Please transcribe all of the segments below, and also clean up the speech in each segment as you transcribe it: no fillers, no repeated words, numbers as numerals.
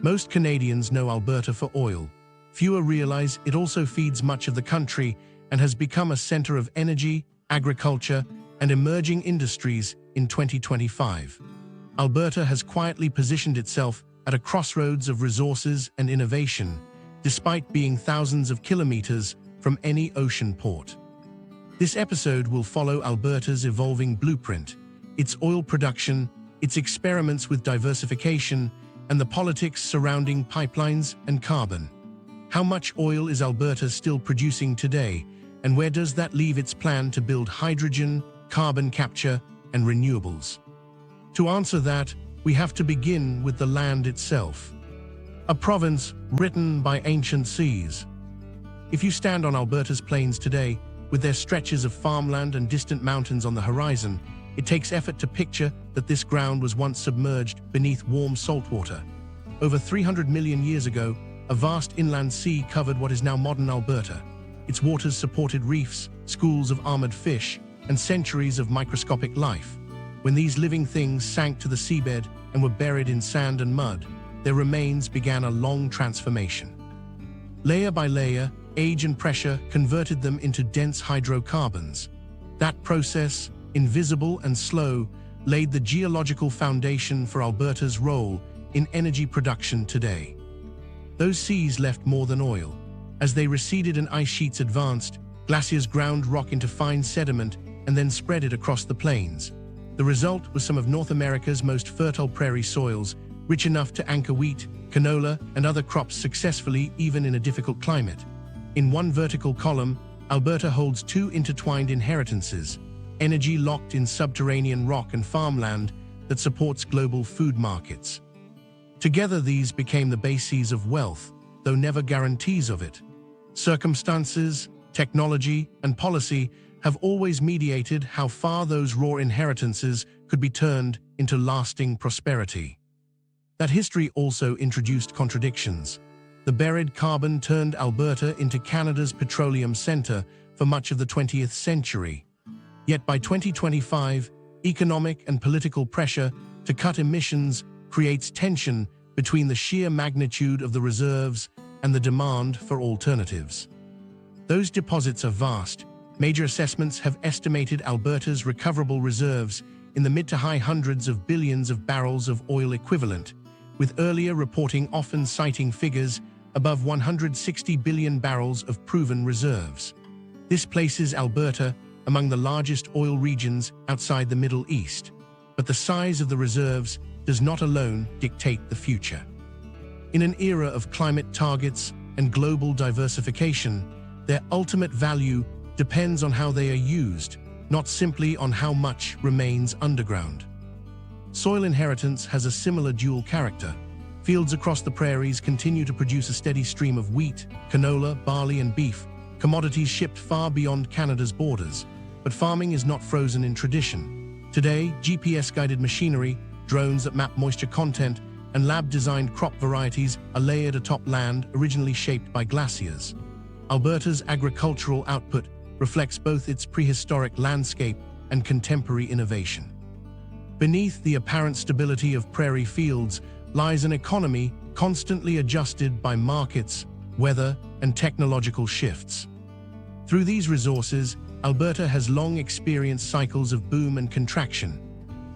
Most Canadians know Alberta for oil. Fewer realize it also feeds much of the country and has become a center of energy, agriculture, and emerging industries in 2025. Alberta has quietly positioned itself at a crossroads of resources and innovation, despite being thousands of kilometers from any ocean port. This episode will follow Alberta's evolving blueprint, its oil production, its experiments with diversification, and the politics surrounding pipelines and carbon. How much oil is Alberta still producing today, and where does that leave its plan to build hydrogen, carbon capture, and renewables? To answer that, we have to begin with the land itself. A province written by ancient seas. If you stand on Alberta's plains today, with their stretches of farmland and distant mountains on the horizon, it takes effort to picture that this ground was once submerged beneath warm saltwater. Over 300 million years ago, a vast inland sea covered what is now modern Alberta. Its waters supported reefs, schools of armored fish, and centuries of microscopic life. When these living things sank to the seabed and were buried in sand and mud, their remains began a long transformation. Layer by layer, age and pressure converted them into dense hydrocarbons. That process, invisible and slow, laid the geological foundation for Alberta's role in energy production today. Those seas left more than oil. As they receded and ice sheets advanced, glaciers ground rock into fine sediment and then spread it across the plains. The result was some of North America's most fertile prairie soils, rich enough to anchor wheat, canola, and other crops successfully even in a difficult climate. In one vertical column, Alberta holds two intertwined inheritances: energy locked in subterranean rock and farmland that supports global food markets. Together, these became the bases of wealth, though never guarantees of it. Circumstances, technology, and policy have always mediated how far those raw inheritances could be turned into lasting prosperity. That history also introduced contradictions. The buried carbon turned Alberta into Canada's petroleum center for much of the 20th century. Yet by 2025, economic and political pressure to cut emissions creates tension between the sheer magnitude of the reserves and the demand for alternatives. Those deposits are vast. Major assessments have estimated Alberta's recoverable reserves in the mid to high hundreds of billions of barrels of oil equivalent, with earlier reporting often citing figures above 160 billion barrels of proven reserves. This places Alberta among the largest oil regions outside the Middle East, but the size of the reserves does not alone dictate the future. In an era of climate targets and global diversification, their ultimate value depends on how they are used, not simply on how much remains underground. Soil inheritance has a similar dual character. Fields across the prairies continue to produce a steady stream of wheat, canola, barley, and beef, commodities shipped far beyond Canada's borders. But farming is not frozen in tradition. Today, GPS-guided machinery, drones that map moisture content, and lab-designed crop varieties are layered atop land originally shaped by glaciers. Alberta's agricultural output reflects both its prehistoric landscape and contemporary innovation. Beneath the apparent stability of prairie fields lies an economy constantly adjusted by markets, weather, and technological shifts. Through these resources, Alberta has long experienced cycles of boom and contraction.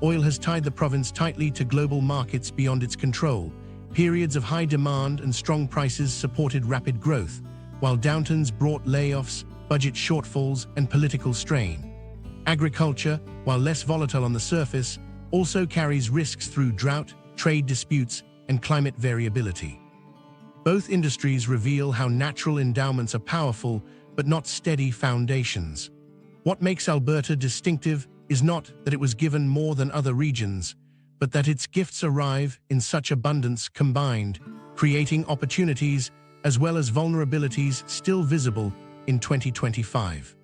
Oil has tied the province tightly to global markets beyond its control. Periods of high demand and strong prices supported rapid growth, while downturns brought layoffs, budget shortfalls, and political strain. Agriculture, while less volatile on the surface, also carries risks through drought, trade disputes, and climate variability. Both industries reveal how natural endowments are powerful, but not steady foundations. What makes Alberta distinctive is not that it was given more than other regions, but that its gifts arrive in such abundance combined, creating opportunities as well as vulnerabilities still visible in 2025.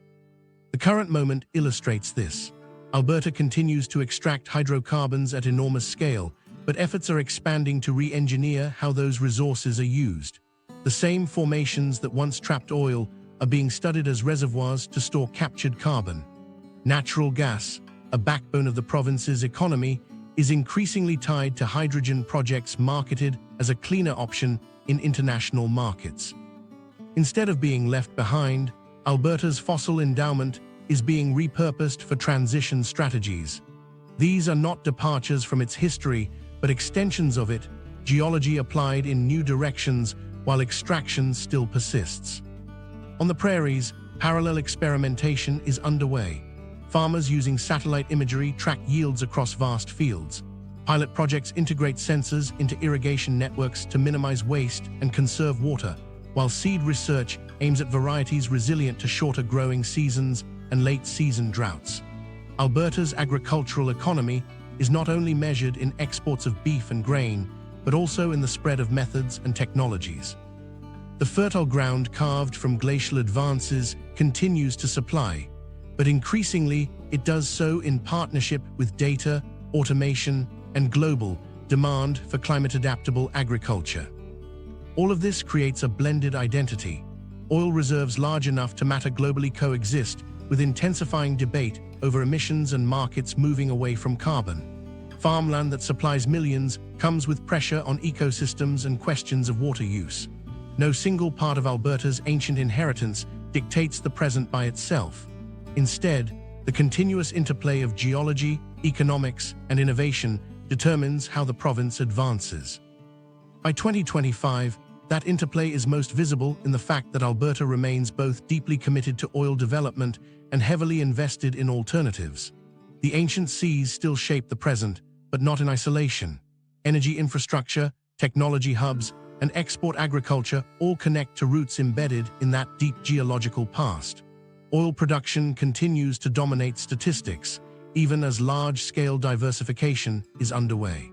The current moment illustrates this. Alberta continues to extract hydrocarbons at enormous scale, but efforts are expanding to re-engineer how those resources are used. The same formations that once trapped oil are being studied as reservoirs to store captured carbon. Natural gas, a backbone of the province's economy, is increasingly tied to hydrogen projects marketed as a cleaner option in international markets. Instead of being left behind, Alberta's fossil endowment is being repurposed for transition strategies. These are not departures from its history, but extensions of it, geology applied in new directions while extraction still persists. On the prairies, parallel experimentation is underway. Farmers using satellite imagery track yields across vast fields. Pilot projects integrate sensors into irrigation networks to minimize waste and conserve water, while seed research aims at varieties resilient to shorter growing seasons and late-season droughts. Alberta's agricultural economy is not only measured in exports of beef and grain, but also in the spread of methods and technologies. The fertile ground carved from glacial advances continues to supply, but increasingly it does so in partnership with data, automation, and global demand for climate-adaptable agriculture. All of this creates a blended identity. Oil reserves large enough to matter globally coexist with intensifying debate over emissions and markets moving away from carbon. Farmland that supplies millions comes with pressure on ecosystems and questions of water use. No single part of Alberta's ancient inheritance dictates the present by itself. Instead, the continuous interplay of geology, economics, and innovation determines how the province advances. By 2025, that interplay is most visible in the fact that Alberta remains both deeply committed to oil development and heavily invested in alternatives. The ancient seas still shape the present, but not in isolation. Energy infrastructure, technology hubs, and export agriculture all connect to roots embedded in that deep geological past. Oil production continues to dominate statistics, even as large-scale diversification is underway.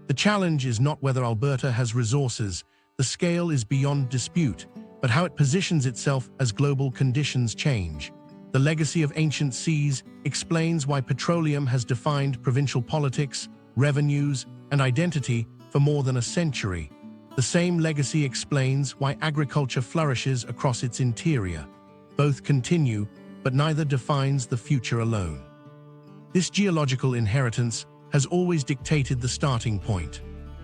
The challenge is not whether Alberta has resources, the scale is beyond dispute, but how it positions itself as global conditions change. The legacy of ancient seas explains why petroleum has defined provincial politics, revenues, and identity for more than a century. The same legacy explains why agriculture flourishes across its interior. Both continue, but neither defines the future alone. This geological inheritance has always dictated the starting point.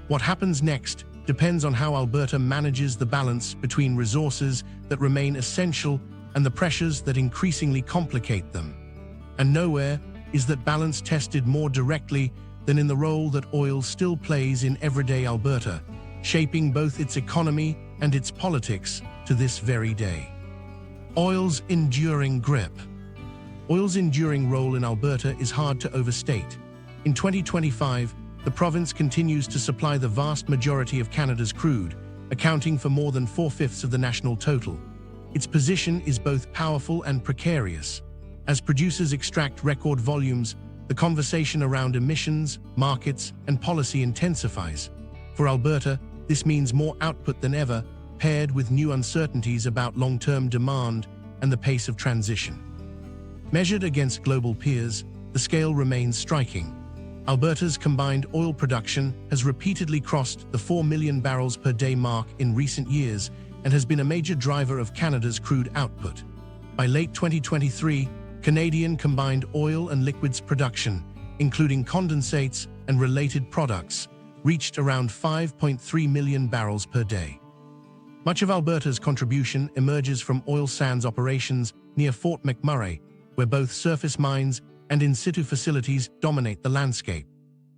What happens next depends on how Alberta manages the balance between resources that remain essential and the pressures that increasingly complicate them. And nowhere is that balance tested more directly than in the role that oil still plays in everyday Alberta, shaping both its economy and its politics to this very day. Oil's enduring grip. Oil's enduring role in Alberta is hard to overstate. In 2025, the province continues to supply the vast majority of Canada's crude, accounting for more than 4/5 of the national total. Its position is both powerful and precarious. As producers extract record volumes, the conversation around emissions, markets, and policy intensifies. For Alberta, this means more output than ever, paired with new uncertainties about long-term demand and the pace of transition. Measured against global peers, the scale remains striking. Alberta's combined oil production has repeatedly crossed the 4 million barrels per day mark in recent years and has been a major driver of Canada's crude output. By late 2023, Canadian combined oil and liquids production, including condensates and related products, reached around 5.3 million barrels per day. Much of Alberta's contribution emerges from oil sands operations near Fort McMurray, where both surface mines and in-situ facilities dominate the landscape.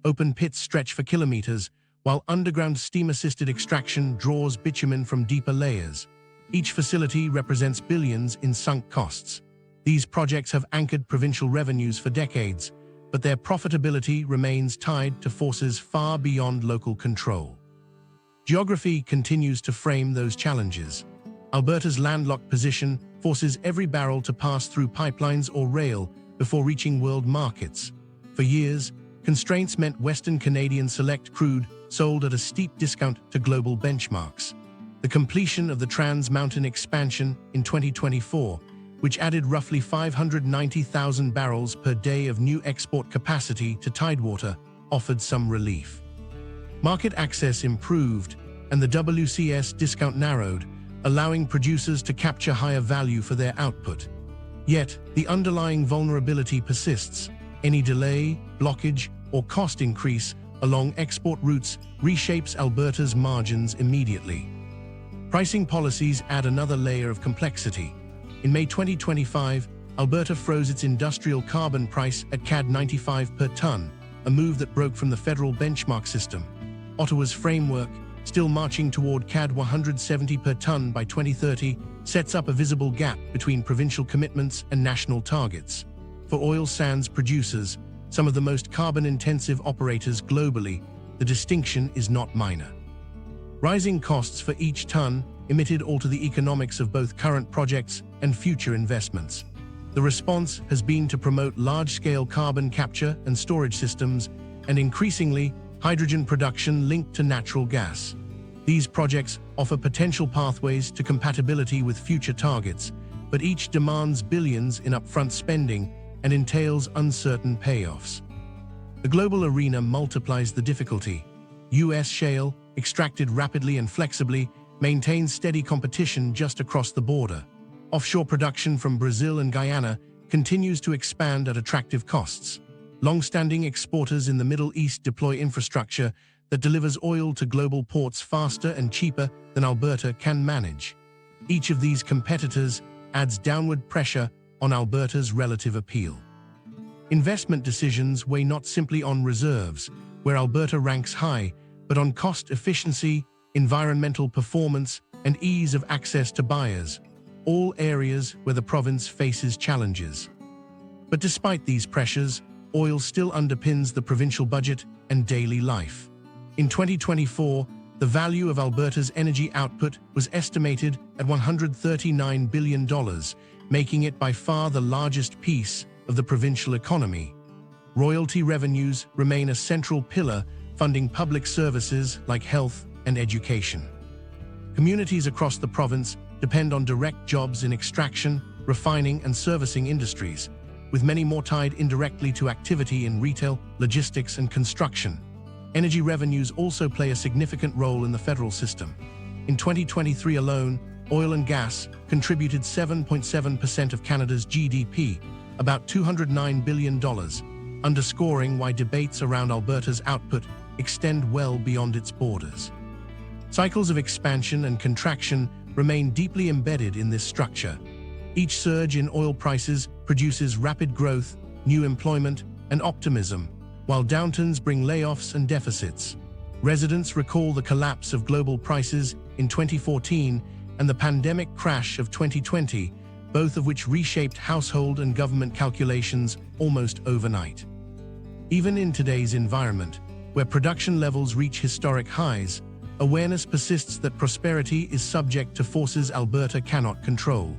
Open pits stretch for kilometers, while underground steam-assisted extraction draws bitumen from deeper layers. Each facility represents billions in sunk costs. These projects have anchored provincial revenues for decades, but their profitability remains tied to forces far beyond local control. Geography continues to frame those challenges. Alberta's landlocked position forces every barrel to pass through pipelines or rail before reaching world markets. For years, constraints meant Western Canadian select crude sold at a steep discount to global benchmarks. The completion of the Trans Mountain expansion in 2024, which added roughly 590,000 barrels per day of new export capacity to Tidewater, offered some relief. Market access improved, and the WCS discount narrowed, allowing producers to capture higher value for their output. Yet, the underlying vulnerability persists. Any delay, blockage, or cost increase along export routes reshapes Alberta's margins immediately. Pricing policies add another layer of complexity. In May 2025, Alberta froze its industrial carbon price at CAD 95 per tonne, a move that broke from the federal benchmark system. Ottawa's framework, still marching toward CAD 170 per tonne by 2030, sets up a visible gap between provincial commitments and national targets. For oil sands producers, some of the most carbon-intensive operators globally, the distinction is not minor. Rising costs for each tonne emitted alter the economics of both current projects and future investments. The response has been to promote large-scale carbon capture and storage systems and increasingly hydrogen production linked to natural gas. These projects offer potential pathways to compatibility with future targets, but each demands billions in upfront spending and entails uncertain payoffs. The global arena multiplies the difficulty. U.S. shale, extracted rapidly and flexibly, maintains steady competition just across the border. Offshore production from Brazil and Guyana continues to expand at attractive costs. Long-standing exporters in the Middle East deploy infrastructure that delivers oil to global ports faster and cheaper than Alberta can manage. Each of these competitors adds downward pressure on Alberta's relative appeal. Investment decisions weigh not simply on reserves, where Alberta ranks high, but on cost efficiency, environmental performance, and ease of access to buyers, all areas where the province faces challenges. But despite these pressures, oil still underpins the provincial budget and daily life. In 2024, the value of Alberta's energy output was estimated at $139 billion, making it by far the largest piece of the provincial economy. Royalty revenues remain a central pillar, funding public services like health and education. Communities across the province depend on direct jobs in extraction, refining, and servicing industries, with many more tied indirectly to activity in retail, logistics, and construction. Energy revenues also play a significant role in the federal system. In 2023 alone, oil and gas contributed 7.7% of Canada's GDP, about $209 billion, underscoring why debates around Alberta's output extend well beyond its borders. Cycles of expansion and contraction remain deeply embedded in this structure. Each surge in oil prices produces rapid growth, new employment, and optimism, while downturns bring layoffs and deficits. Residents recall the collapse of global prices in 2014 and the pandemic crash of 2020, both of which reshaped household and government calculations almost overnight. Even in today's environment, where production levels reach historic highs, awareness persists that prosperity is subject to forces Alberta cannot control.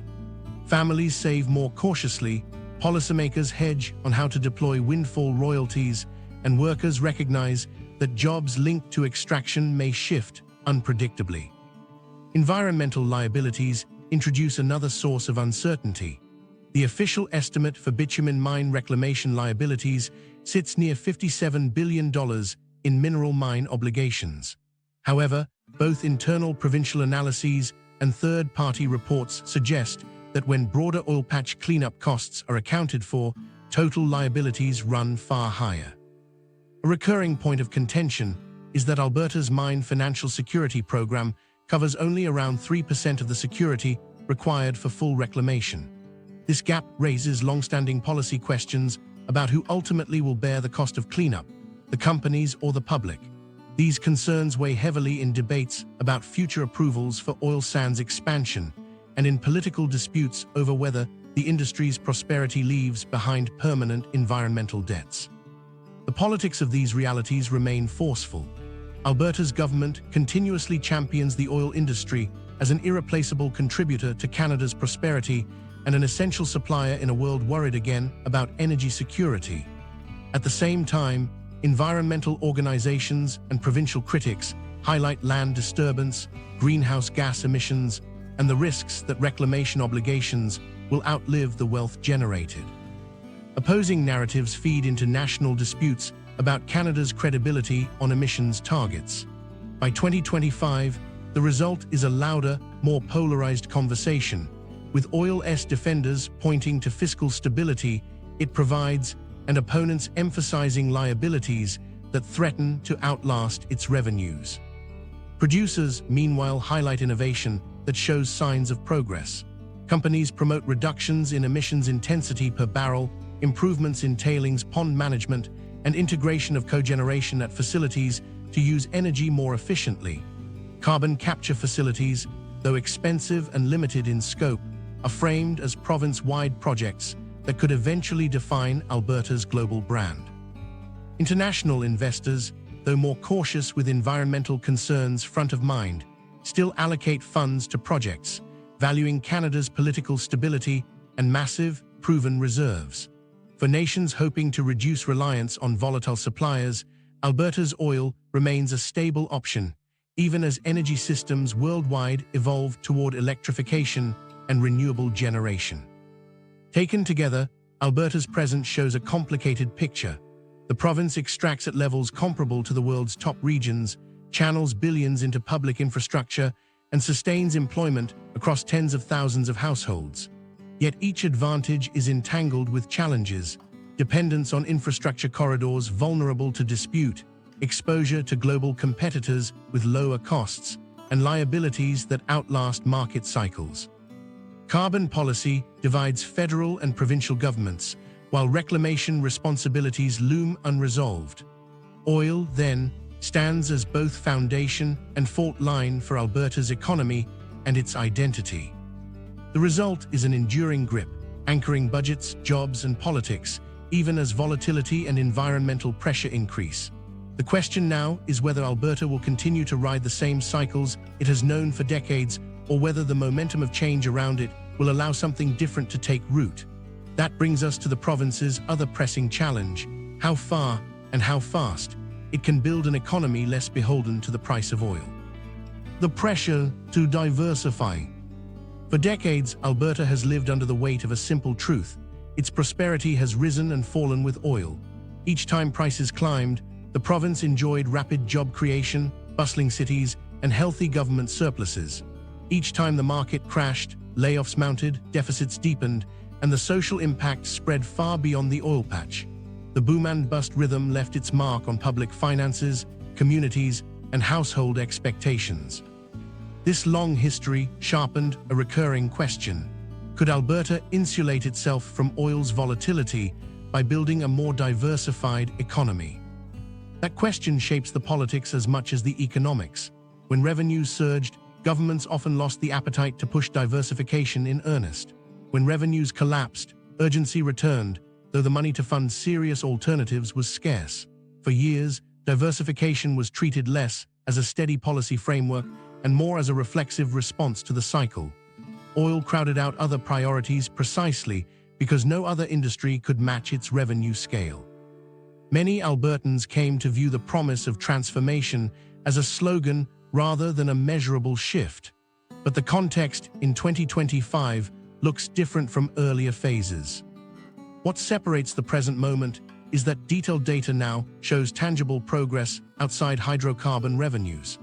Families save more cautiously, policymakers hedge on how to deploy windfall royalties, and workers recognize that jobs linked to extraction may shift unpredictably. Environmental liabilities introduce another source of uncertainty. The official estimate for bitumen mine reclamation liabilities sits near $57 billion in mineral mine obligations. However, both internal provincial analyses and third-party reports suggest that when broader oil patch cleanup costs are accounted for, total liabilities run far higher. A recurring point of contention is that Alberta's Mine Financial Security Program covers only around 3% of the security required for full reclamation. This gap raises long-standing policy questions about who ultimately will bear the cost of cleanup, the companies or the public. These concerns weigh heavily in debates about future approvals for oil sands expansion and in political disputes over whether the industry's prosperity leaves behind permanent environmental debts. The politics of these realities remain forceful. Alberta's government continuously champions the oil industry as an irreplaceable contributor to Canada's prosperity and an essential supplier in a world worried again about energy security. At the same time, environmental organizations and provincial critics highlight land disturbance, greenhouse gas emissions, and the risks that reclamation obligations will outlive the wealth generated. Opposing narratives feed into national disputes about Canada's credibility on emissions targets. By 2025, the result is a louder, more polarized conversation. With oil's defenders pointing to fiscal stability it provides and opponents emphasizing liabilities that threaten to outlast its revenues. Producers, meanwhile, highlight innovation that shows signs of progress. Companies promote reductions in emissions intensity per barrel, improvements in tailings pond management, and integration of cogeneration at facilities to use energy more efficiently. Carbon capture facilities, though expensive and limited in scope, are framed as province-wide projects that could eventually define Alberta's global brand. International investors, though more cautious with environmental concerns front of mind, still allocate funds to projects, valuing Canada's political stability and massive, proven reserves. For nations hoping to reduce reliance on volatile suppliers, Alberta's oil remains a stable option, even as energy systems worldwide evolve toward electrification and renewable generation. Taken together, Alberta's presence shows a complicated picture. The province extracts at levels comparable to the world's top regions, channels billions into public infrastructure, and sustains employment across tens of thousands of households. Yet each advantage is entangled with challenges: dependence on infrastructure corridors vulnerable to dispute, exposure to global competitors with lower costs, and liabilities that outlast market cycles. Carbon policy divides federal and provincial governments, while reclamation responsibilities loom unresolved. Oil, then, stands as both foundation and fault line for Alberta's economy and its identity. The result is an enduring grip, anchoring budgets, jobs, and politics, even as volatility and environmental pressure increase. The question now is whether Alberta will continue to ride the same cycles it has known for decades, or whether the momentum of change around it will allow something different to take root. That brings us to the province's other pressing challenge: how far and how fast it can build an economy less beholden to the price of oil. The pressure to diversify. For decades, Alberta has lived under the weight of a simple truth: its prosperity has risen and fallen with oil. Each time prices climbed, the province enjoyed rapid job creation, bustling cities, and healthy government surpluses. Each time the market crashed, layoffs mounted, deficits deepened, and the social impact spread far beyond the oil patch. The boom-and-bust rhythm left its mark on public finances, communities, and household expectations. This long history sharpened a recurring question: could Alberta insulate itself from oil's volatility by building a more diversified economy? That question shapes the politics as much as the economics. When revenues surged, governments often lost the appetite to push diversification in earnest. When revenues collapsed, urgency returned, though the money to fund serious alternatives was scarce. For years, diversification was treated less as a steady policy framework and more as a reflexive response to the cycle. Oil crowded out other priorities precisely because no other industry could match its revenue scale. Many Albertans came to view the promise of transformation as a slogan rather than a measurable shift. But the context in 2025 looks different from earlier phases. What separates the present moment is that detailed data now shows tangible progress outside hydrocarbon revenues.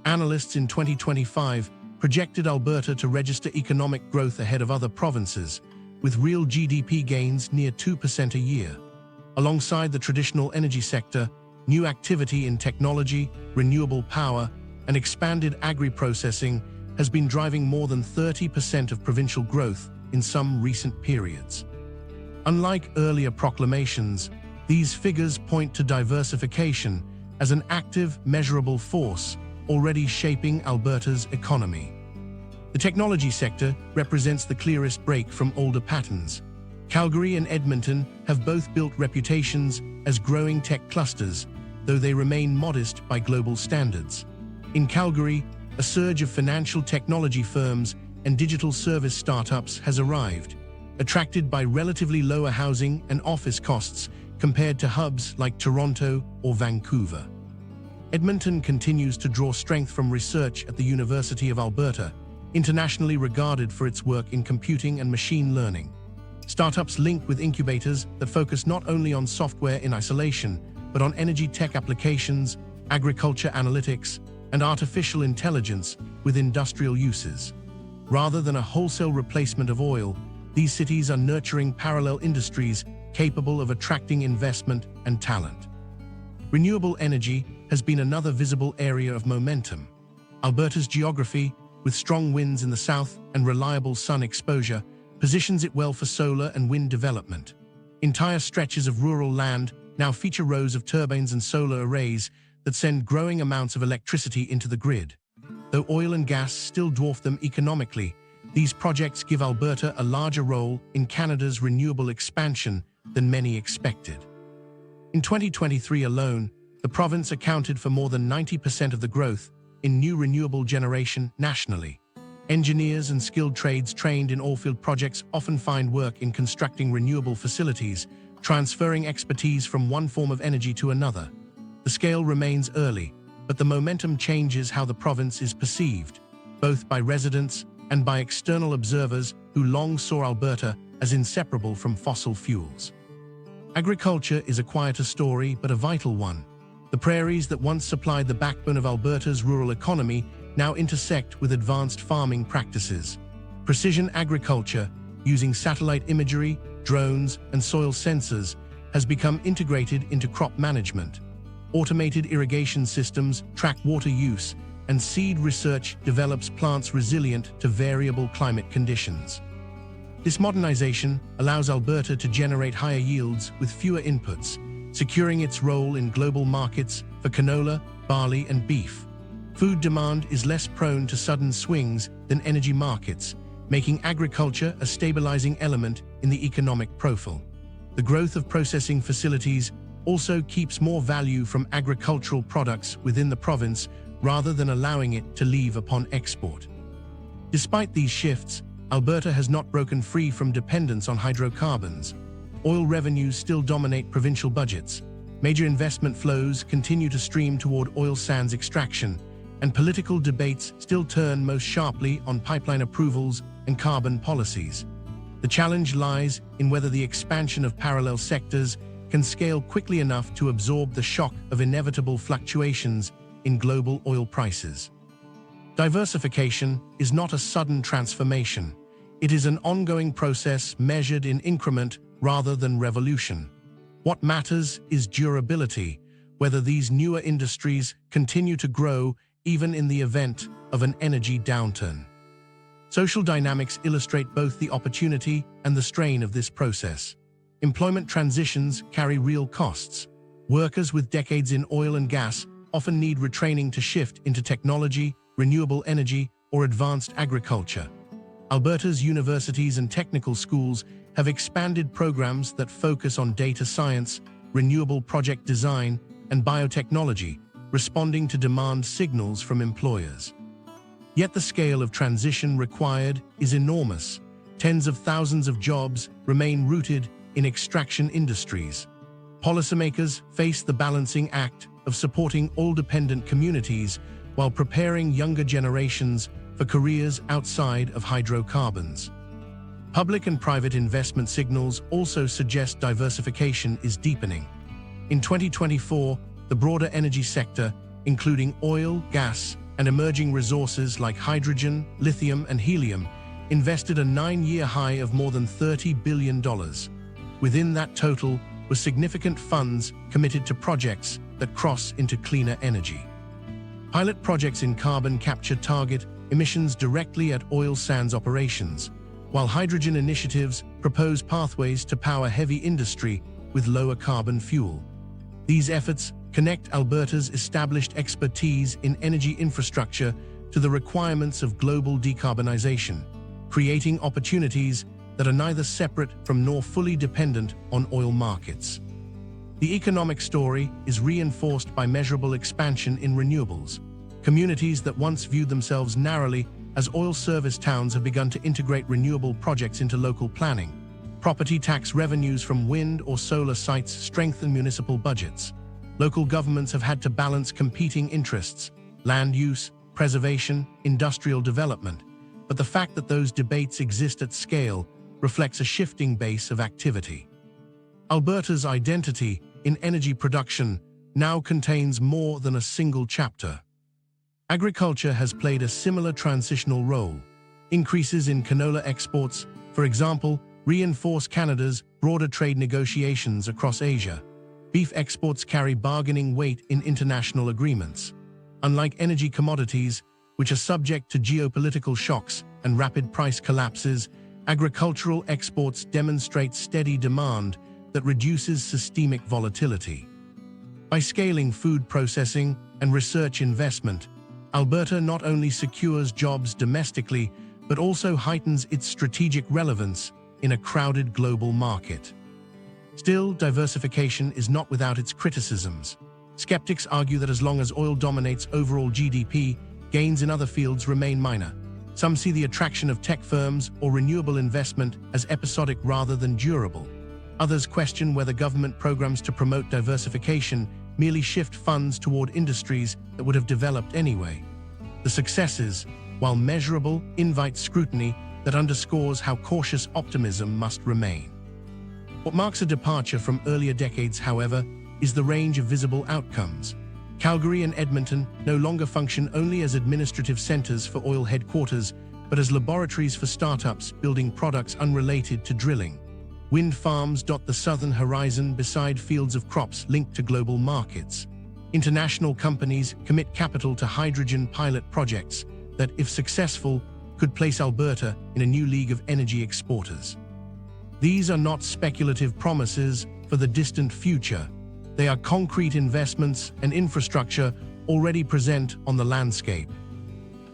Analysts in 2025 projected Alberta to register economic growth ahead of other provinces, with real GDP gains near 2% a year. Alongside the traditional energy sector, new activity in technology, renewable power, and expanded agri-processing has been driving more than 30% of provincial growth in some recent periods. Unlike earlier proclamations, these figures point to diversification as an active, measurable force already shaping Alberta's economy. The technology sector represents the clearest break from older patterns. Calgary and Edmonton have both built reputations as growing tech clusters, though they remain modest by global standards. In Calgary, a surge of financial technology firms and digital service startups has arrived, attracted by relatively lower housing and office costs compared to hubs like Toronto or Vancouver. Edmonton continues to draw strength from research at the University of Alberta, internationally regarded for its work in computing and machine learning. Startups link with incubators that focus not only on software in isolation, but on energy tech applications, agriculture analytics, and artificial intelligence with industrial uses. Rather than a wholesale replacement of oil, these cities are nurturing parallel industries capable of attracting investment and talent. Renewable energy has been another visible area of momentum. Alberta's geography, with strong winds in the south and reliable sun exposure, positions it well for solar and wind development. Entire stretches of rural land now feature rows of turbines and solar arrays that send growing amounts of electricity into the grid. Though oil and gas still dwarf them economically, these projects give Alberta a larger role in Canada's renewable expansion than many expected. In 2023 alone, the province accounted for more than 90% of the growth in new renewable generation nationally. Engineers and skilled trades trained in oilfield projects often find work in constructing renewable facilities, transferring expertise from one form of energy to another. The scale remains early, but the momentum changes how the province is perceived, both by residents and by external observers who long saw Alberta as inseparable from fossil fuels. Agriculture is a quieter story, but a vital one. The prairies that once supplied the backbone of Alberta's rural economy now intersect with advanced farming practices. Precision agriculture, using satellite imagery, drones, and soil sensors, has become integrated into crop management. Automated irrigation systems track water use, and seed research develops plants resilient to variable climate conditions. This modernization allows Alberta to generate higher yields with fewer inputs, securing its role in global markets for canola, barley, and beef. Food demand is less prone to sudden swings than energy markets, making agriculture a stabilizing element in the economic profile. The growth of processing facilities also keeps more value from agricultural products within the province rather than allowing it to leave upon export. Despite these shifts, Alberta has not broken free from dependence on hydrocarbons. Oil revenues still dominate provincial budgets. Major investment flows continue to stream toward oil sands extraction, and political debates still turn most sharply on pipeline approvals and carbon policies. The challenge lies in whether the expansion of parallel sectors can scale quickly enough to absorb the shock of inevitable fluctuations in global oil prices. Diversification is not a sudden transformation. It is an ongoing process measured in increment rather than revolution. What matters is durability, whether these newer industries continue to grow even in the event of an energy downturn. Social dynamics illustrate both the opportunity and the strain of this process. Employment transitions carry real costs. Workers with decades in oil and gas often need retraining to shift into technology, renewable energy, or advanced agriculture. Alberta's universities and technical schools have expanded programs that focus on data science, renewable project design, and biotechnology, responding to demand signals from employers. Yet the scale of transition required is enormous. Tens of thousands of jobs remain rooted in extraction industries. Policymakers face the balancing act of supporting oil-dependent communities while preparing younger generations for careers outside of hydrocarbons. Public and private investment signals also suggest diversification is deepening. In 2024, the broader energy sector, including oil, gas, and emerging resources like hydrogen, lithium, and helium, invested a 9-year high of more than $30 billion. Within that total were significant funds committed to projects that cross into cleaner energy. Pilot projects in carbon capture target emissions directly at oil sands operations, while hydrogen initiatives propose pathways to power heavy industry with lower carbon fuel. These efforts connect Alberta's established expertise in energy infrastructure to the requirements of global decarbonization, creating opportunities that are neither separate from nor fully dependent on oil markets. The economic story is reinforced by measurable expansion in renewables. Communities that once viewed themselves narrowly as oil service towns have begun to integrate renewable projects into local planning. Property tax revenues from wind or solar sites strengthen municipal budgets. Local governments have had to balance competing interests, land use, preservation, industrial development, but the fact that those debates exist at scale reflects a shifting base of activity. Alberta's identity in energy production now contains more than a single chapter. Agriculture has played a similar transitional role. Increases in canola exports, for example, reinforce Canada's broader trade negotiations across Asia. Beef exports carry bargaining weight in international agreements. Unlike energy commodities, which are subject to geopolitical shocks and rapid price collapses, agricultural exports demonstrate steady demand that reduces systemic volatility. By scaling food processing and research investment, Alberta not only secures jobs domestically, but also heightens its strategic relevance in a crowded global market. Still, diversification is not without its criticisms. Skeptics argue that as long as oil dominates overall GDP, gains in other fields remain minor. Some see the attraction of tech firms or renewable investment as episodic rather than durable. Others question whether government programs to promote diversification merely shift funds toward industries that would have developed anyway. The successes, while measurable, invite scrutiny that underscores how cautious optimism must remain. What marks a departure from earlier decades, however, is the range of visible outcomes. Calgary and Edmonton no longer function only as administrative centers for oil headquarters, but as laboratories for startups building products unrelated to drilling. Wind farms dot the southern horizon beside fields of crops linked to global markets. International companies commit capital to hydrogen pilot projects that, if successful, could place Alberta in a new league of energy exporters. These are not speculative promises for the distant future. They are concrete investments and infrastructure already present on the landscape.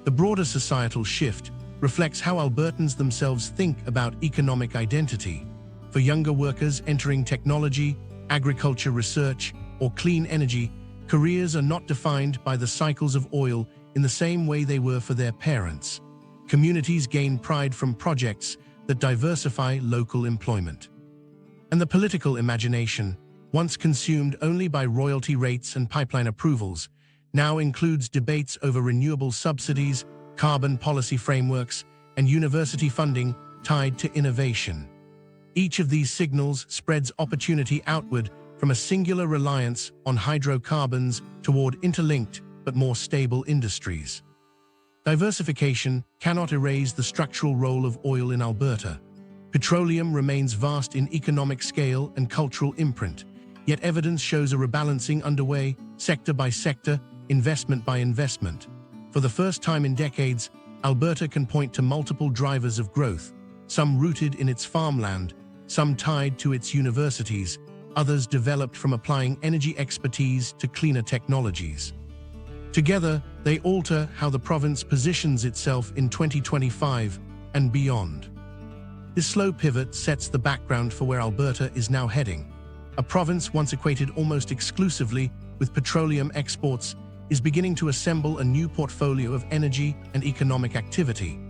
The broader societal shift reflects how Albertans themselves think about economic identity. For younger workers entering technology, agriculture research, or clean energy, careers are not defined by the cycles of oil in the same way they were for their parents. Communities gain pride from projects that diversify local employment. And the political imagination, once consumed only by royalty rates and pipeline approvals, now includes debates over renewable subsidies, carbon policy frameworks, and university funding tied to innovation. Each of these signals spreads opportunity outward from a singular reliance on hydrocarbons toward interlinked but more stable industries. Diversification cannot erase the structural role of oil in Alberta. Petroleum remains vast in economic scale and cultural imprint, yet evidence shows a rebalancing underway, sector by sector, investment by investment. For the first time in decades, Alberta can point to multiple drivers of growth, some rooted in its farmland, some tied to its universities, others developed from applying energy expertise to cleaner technologies. Together, they alter how the province positions itself in 2025 and beyond. This slow pivot sets the background for where Alberta is now heading. A province once equated almost exclusively with petroleum exports is beginning to assemble a new portfolio of energy and economic activity.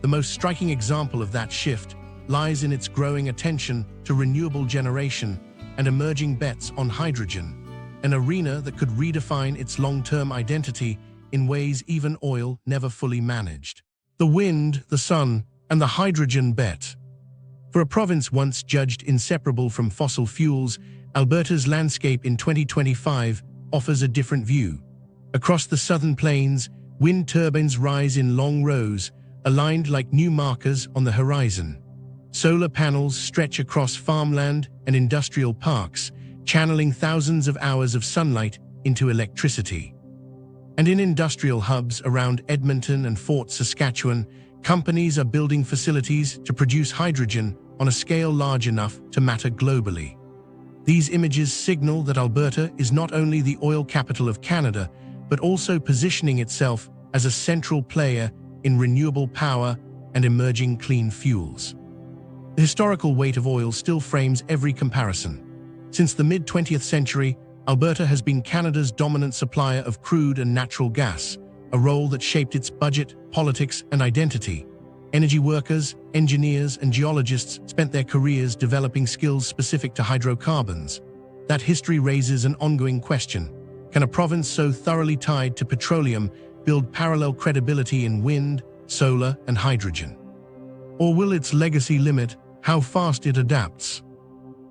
The most striking example of that shift lies in its growing attention to renewable generation and emerging bets on hydrogen, an arena that could redefine its long-term identity in ways even oil never fully managed. The wind, the sun, and the hydrogen bet. For a province once judged inseparable from fossil fuels, Alberta's landscape in 2025 offers a different view. Across the southern plains, wind turbines rise in long rows, aligned like new markers on the horizon. Solar panels stretch across farmland and industrial parks, channeling thousands of hours of sunlight into electricity. And in industrial hubs around Edmonton and Fort Saskatchewan, companies are building facilities to produce hydrogen on a scale large enough to matter globally. These images signal that Alberta is not only the oil capital of Canada, but also positioning itself as a central player in renewable power and emerging clean fuels. The historical weight of oil still frames every comparison. Since the mid-20th century, Alberta has been Canada's dominant supplier of crude and natural gas, a role that shaped its budget, politics, and identity. Energy workers, engineers, and geologists spent their careers developing skills specific to hydrocarbons. That history raises an ongoing question. Can a province so thoroughly tied to petroleum build parallel credibility in wind, solar, and hydrogen? Or will its legacy limit how fast it adapts?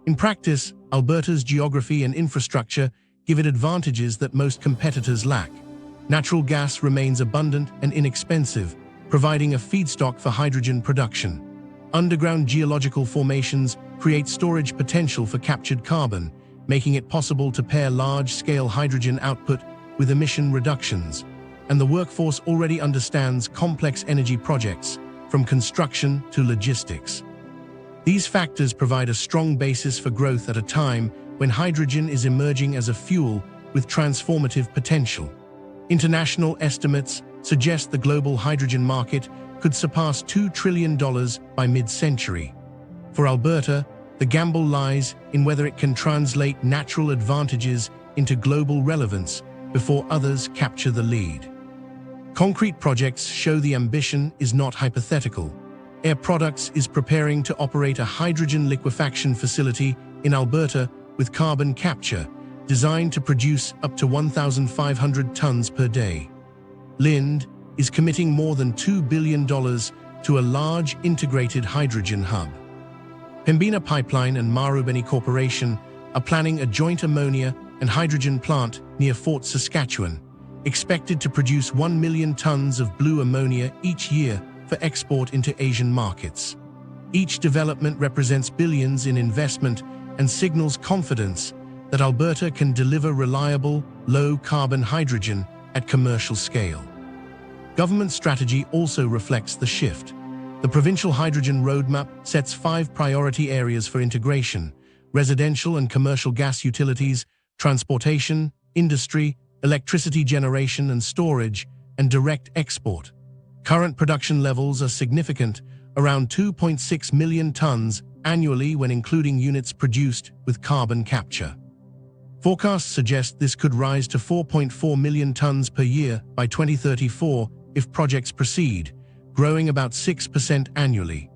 In practice, Alberta's geography and infrastructure give it advantages that most competitors lack. Natural gas remains abundant and inexpensive, providing a feedstock for hydrogen production. Underground geological formations create storage potential for captured carbon, making it possible to pair large-scale hydrogen output with emission reductions. And the workforce already understands complex energy projects, from construction to logistics. These factors provide a strong basis for growth at a time when hydrogen is emerging as a fuel with transformative potential. International estimates suggest the global hydrogen market could surpass $2 trillion by mid-century. For Alberta, the gamble lies in whether it can translate natural advantages into global relevance before others capture the lead. Concrete projects show the ambition is not hypothetical. Air Products is preparing to operate a hydrogen liquefaction facility in Alberta with carbon capture, designed to produce up to 1,500 tons per day. Lind is committing more than $2 billion to a large integrated hydrogen hub. Pembina Pipeline and Marubeni Corporation are planning a joint ammonia and hydrogen plant near Fort Saskatchewan, expected to produce 1 million tons of blue ammonia each year for export into Asian markets. Each development represents billions in investment and signals confidence that Alberta can deliver reliable, low-carbon hydrogen at commercial scale. Government strategy also reflects the shift. The Provincial Hydrogen Roadmap sets 5 priority areas for integration: residential and commercial gas utilities, transportation, industry, electricity generation and storage, and direct export. Current production levels are significant, around 2.6 million tons annually when including units produced with carbon capture. Forecasts suggest this could rise to 4.4 million tons per year by 2034 if projects proceed, growing about 6% annually.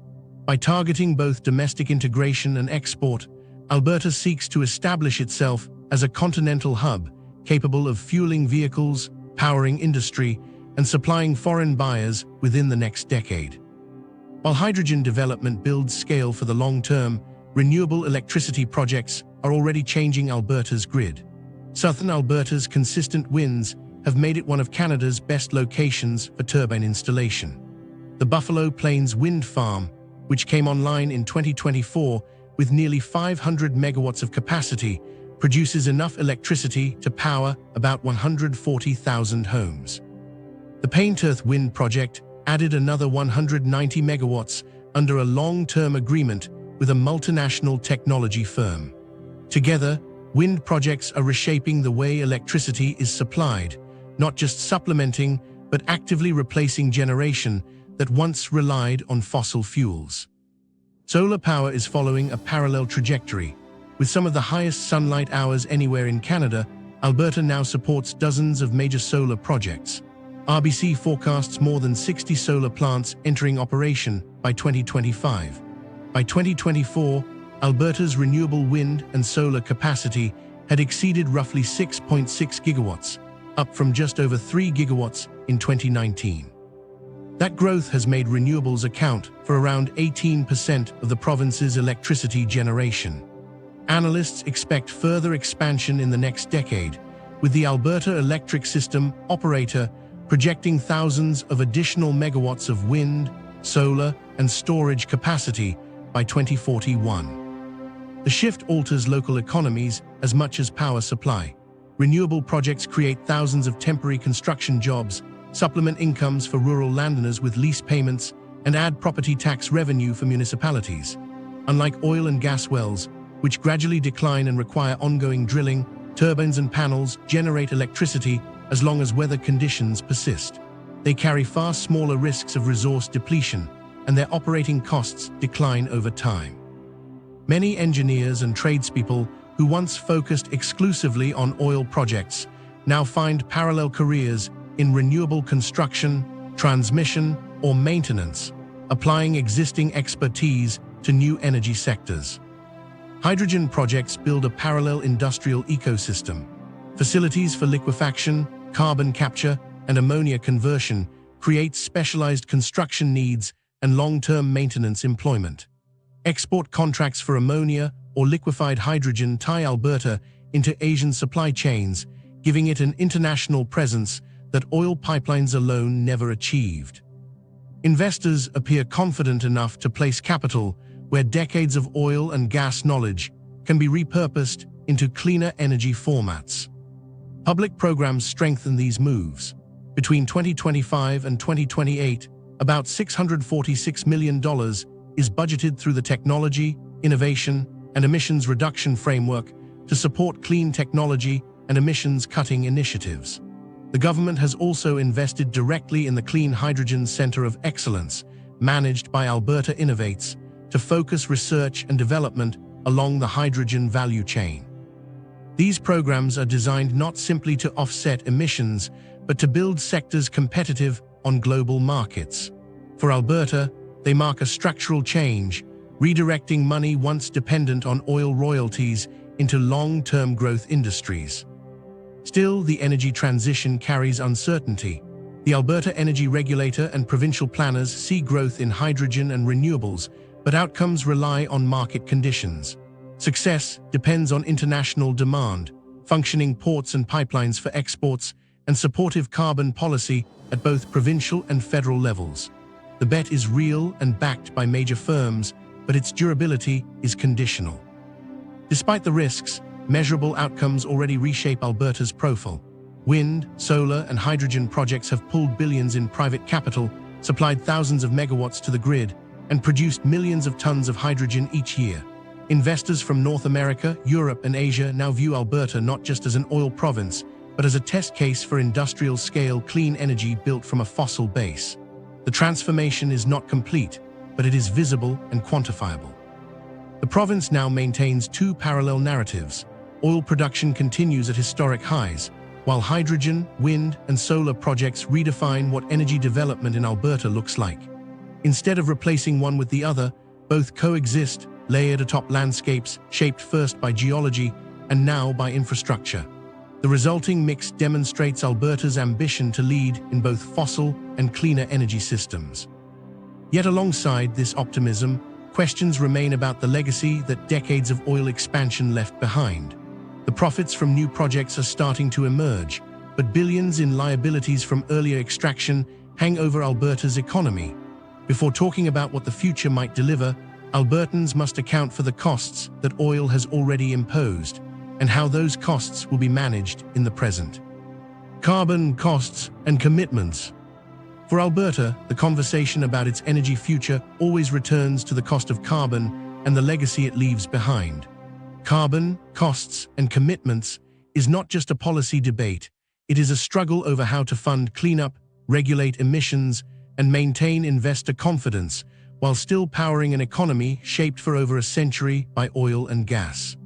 By targeting both domestic integration and export, Alberta seeks to establish itself as a continental hub capable of fueling vehicles, powering industry, and supplying foreign buyers within the next decade. While hydrogen development builds scale for the long term, renewable electricity projects are already changing Alberta's grid. Southern Alberta's consistent winds have made it one of Canada's best locations for turbine installation. The Buffalo Plains Wind Farm, which came online in 2024 with nearly 500 megawatts of capacity, produces enough electricity to power about 140,000 homes. The Paintearth Wind Project added another 190 megawatts under a long-term agreement with a multinational technology firm. Together, wind projects are reshaping the way electricity is supplied, not just supplementing, but actively replacing generation that once relied on fossil fuels. Solar power is following a parallel trajectory. With some of the highest sunlight hours anywhere in Canada, Alberta now supports dozens of major solar projects. RBC forecasts more than 60 solar plants entering operation by 2025. By 2024, Alberta's renewable wind and solar capacity had exceeded roughly 6.6 gigawatts, up from just over 3 gigawatts in 2019. That growth has made renewables account for around 18% of the province's electricity generation. Analysts expect further expansion in the next decade, with the Alberta Electric System Operator projecting thousands of additional megawatts of wind, solar, and storage capacity by 2041. The shift alters local economies as much as power supply. Renewable projects create thousands of temporary construction jobs, supplement incomes for rural landowners with lease payments, and add property tax revenue for municipalities. Unlike oil and gas wells, which gradually decline and require ongoing drilling, turbines and panels generate electricity as long as weather conditions persist. They carry far smaller risks of resource depletion, and their operating costs decline over time. Many engineers and tradespeople who once focused exclusively on oil projects now find parallel careers in renewable construction, transmission, or maintenance, applying existing expertise to new energy sectors. Hydrogen projects build a parallel industrial ecosystem. Facilities for liquefaction, carbon capture, and ammonia conversion create specialized construction needs and long-term maintenance employment. Export contracts for ammonia or liquefied hydrogen tie Alberta into Asian supply chains, giving it an international presence that oil pipelines alone never achieved. Investors appear confident enough to place capital where decades of oil and gas knowledge can be repurposed into cleaner energy formats. Public programs strengthen these moves. Between 2025 and 2028, about $646 million is budgeted through the Technology, Innovation, and Emissions Reduction Framework to support clean technology and emissions-cutting initiatives. The government has also invested directly in the Clean Hydrogen Center of Excellence, managed by Alberta Innovates, to focus research and development along the hydrogen value chain. These programs are designed not simply to offset emissions, but to build sectors competitive on global markets. For Alberta, they mark a structural change, redirecting money once dependent on oil royalties into long-term growth industries. Still, the energy transition carries uncertainty. The Alberta Energy Regulator and provincial planners see growth in hydrogen and renewables, but outcomes rely on market conditions. Success depends on international demand, functioning ports and pipelines for exports, and supportive carbon policy at both provincial and federal levels. The bet is real and backed by major firms, but its durability is conditional. Despite the risks, measurable outcomes already reshape Alberta's profile. Wind, solar, and hydrogen projects have pulled billions in private capital, supplied thousands of megawatts to the grid, and produced millions of tons of hydrogen each year. Investors from North America, Europe, and Asia now view Alberta not just as an oil province, but as a test case for industrial-scale clean energy built from a fossil base. The transformation is not complete, but it is visible and quantifiable. The province now maintains two parallel narratives. Oil production continues at historic highs, while hydrogen, wind, and solar projects redefine what energy development in Alberta looks like. Instead of replacing one with the other, both coexist, layered atop landscapes shaped first by geology and now by infrastructure. The resulting mix demonstrates Alberta's ambition to lead in both fossil and cleaner energy systems. Yet alongside this optimism, questions remain about the legacy that decades of oil expansion left behind. The profits from new projects are starting to emerge, but billions in liabilities from earlier extraction hang over Alberta's economy. Before talking about what the future might deliver, Albertans must account for the costs that oil has already imposed, and how those costs will be managed in the present. Carbon costs and commitments. For Alberta, the conversation about its energy future always returns to the cost of carbon and the legacy it leaves behind. Carbon, costs, and commitments is not just a policy debate, it is a struggle over how to fund cleanup, regulate emissions, and maintain investor confidence while still powering an economy shaped for over a century by oil and gas.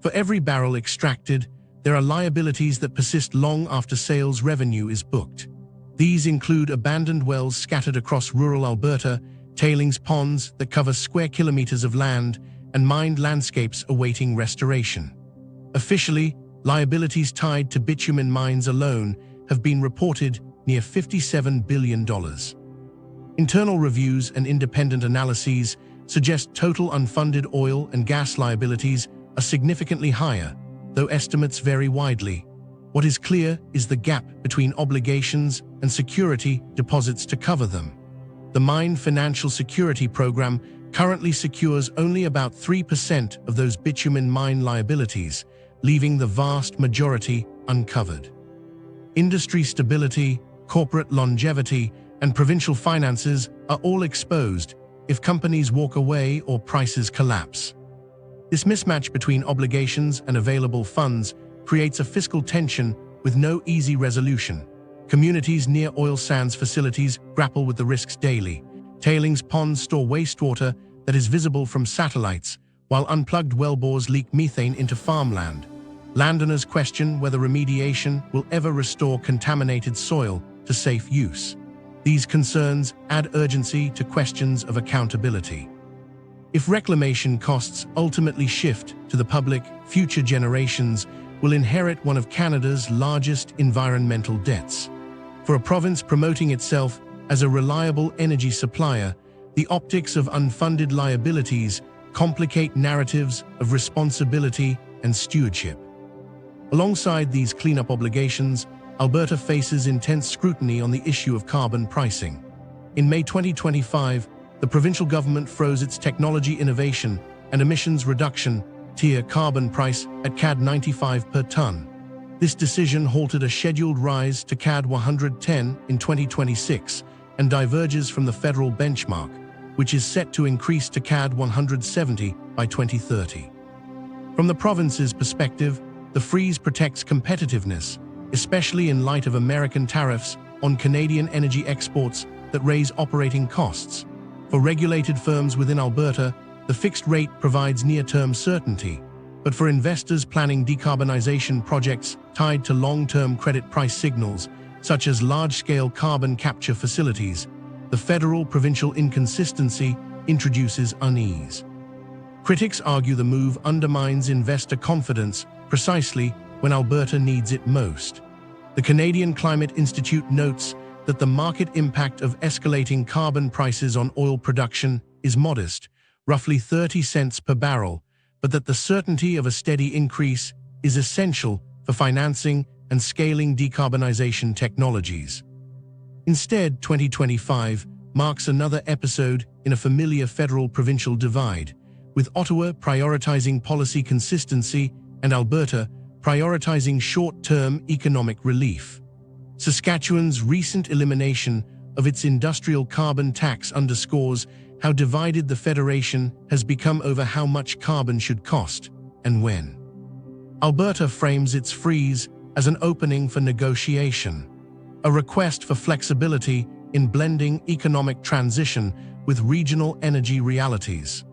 For every barrel extracted, there are liabilities that persist long after sales revenue is booked. These include abandoned wells scattered across rural Alberta, tailings ponds that cover square kilometers of land, and mined landscapes awaiting restoration. Officially, liabilities tied to bitumen mines alone have been reported near $57 billion. Internal reviews and independent analyses suggest total unfunded oil and gas liabilities are significantly higher, though estimates vary widely. What is clear is the gap between obligations and security deposits to cover them. The Mine Financial Security Program currently secures only about 3% of those bitumen mine liabilities, leaving the vast majority uncovered. Industry stability, corporate longevity, and provincial finances are all exposed if companies walk away or prices collapse. This mismatch between obligations and available funds creates a fiscal tension with no easy resolution. Communities near oil sands facilities grapple with the risks daily. Tailings ponds store wastewater that is visible from satellites, while unplugged wellbores leak methane into farmland. Landowners question whether remediation will ever restore contaminated soil to safe use. These concerns add urgency to questions of accountability. If reclamation costs ultimately shift to the public, future generations will inherit one of Canada's largest environmental debts. For a province promoting itself as a reliable energy supplier, the optics of unfunded liabilities complicate narratives of responsibility and stewardship. Alongside these cleanup obligations, Alberta faces intense scrutiny on the issue of carbon pricing. In May 2025, the provincial government froze its technology innovation and emissions reduction tier carbon price at CAD 95 per tonne. This decision halted a scheduled rise to CAD 110 in 2026 and diverges from the federal benchmark, which is set to increase to CAD 170 by 2030. From the province's perspective, the freeze protects competitiveness, especially in light of American tariffs on Canadian energy exports that raise operating costs. For regulated firms within Alberta, the fixed rate provides near-term certainty, but for investors planning decarbonization projects tied to long-term credit price signals, such as large-scale carbon capture facilities, the federal-provincial inconsistency introduces unease. Critics argue the move undermines investor confidence precisely when Alberta needs it most. The Canadian Climate Institute notes that the market impact of escalating carbon prices on oil production is modest, roughly 30 cents per barrel, but that the certainty of a steady increase is essential for financing and scaling decarbonization technologies. Instead, 2025 marks another episode in a familiar federal-provincial divide, with Ottawa prioritizing policy consistency and Alberta prioritizing short-term economic relief. Saskatchewan's recent elimination of its industrial carbon tax underscores how divided the Federation has become over how much carbon should cost and when. Alberta frames its freeze as an opening for negotiation, a request for flexibility in blending economic transition with regional energy realities.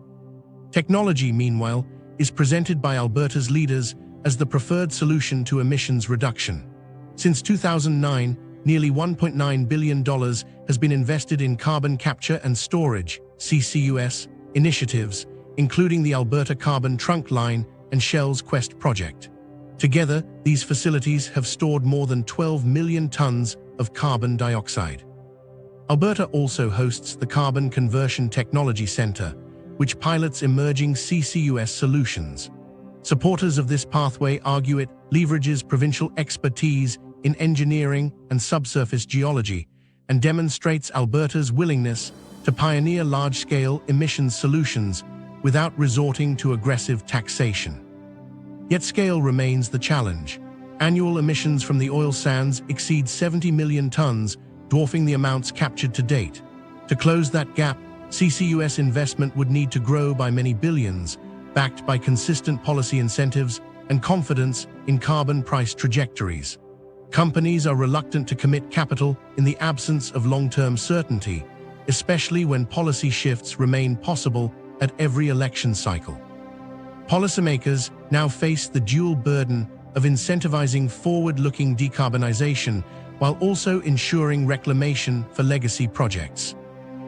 Technology, meanwhile, is presented by Alberta's leaders as the preferred solution to emissions reduction. Since 2009, nearly $1.9 billion has been invested in carbon capture and storage (CCUS) initiatives, including the Alberta Carbon Trunk Line and Shell's Quest project. Together, these facilities have stored more than 12 million tons of carbon dioxide. Alberta also hosts the Carbon Conversion Technology Centre, which pilots emerging CCUS solutions. Supporters of this pathway argue it leverages provincial expertise in engineering and subsurface geology and demonstrates Alberta's willingness to pioneer large-scale emissions solutions without resorting to aggressive taxation. Yet scale remains the challenge. Annual emissions from the oil sands exceed 70 million tons, dwarfing the amounts captured to date. To close that gap, CCUS investment would need to grow by many billions, backed by consistent policy incentives and confidence in carbon price trajectories. Companies are reluctant to commit capital in the absence of long-term certainty, especially when policy shifts remain possible at every election cycle. Policymakers now face the dual burden of incentivizing forward-looking decarbonization while also ensuring reclamation for legacy projects.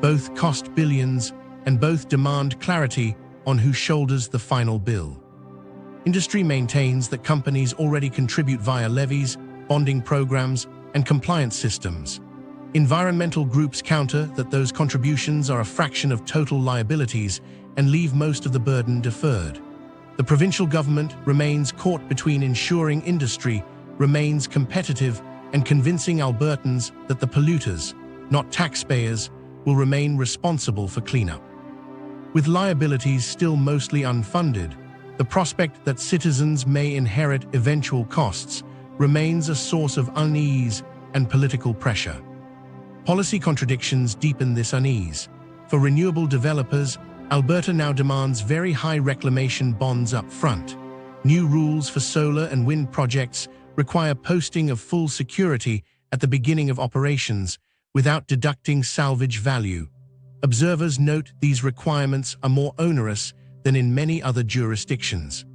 Both cost billions and both demand clarity on who shoulders the final bill. Industry maintains that companies already contribute via levies, bonding programs, and compliance systems. Environmental groups counter that those contributions are a fraction of total liabilities and leave most of the burden deferred. The provincial government remains caught between ensuring industry remains competitive and convincing Albertans that the polluters, not taxpayers, will remain responsible for cleanup. With liabilities still mostly unfunded, the prospect that citizens may inherit eventual costs remains a source of unease and political pressure. Policy contradictions deepen this unease. For renewable developers, Alberta now demands very high reclamation bonds up front. New rules for solar and wind projects require posting of full security at the beginning of operations without deducting salvage value. Observers note these requirements are more onerous than in many other jurisdictions.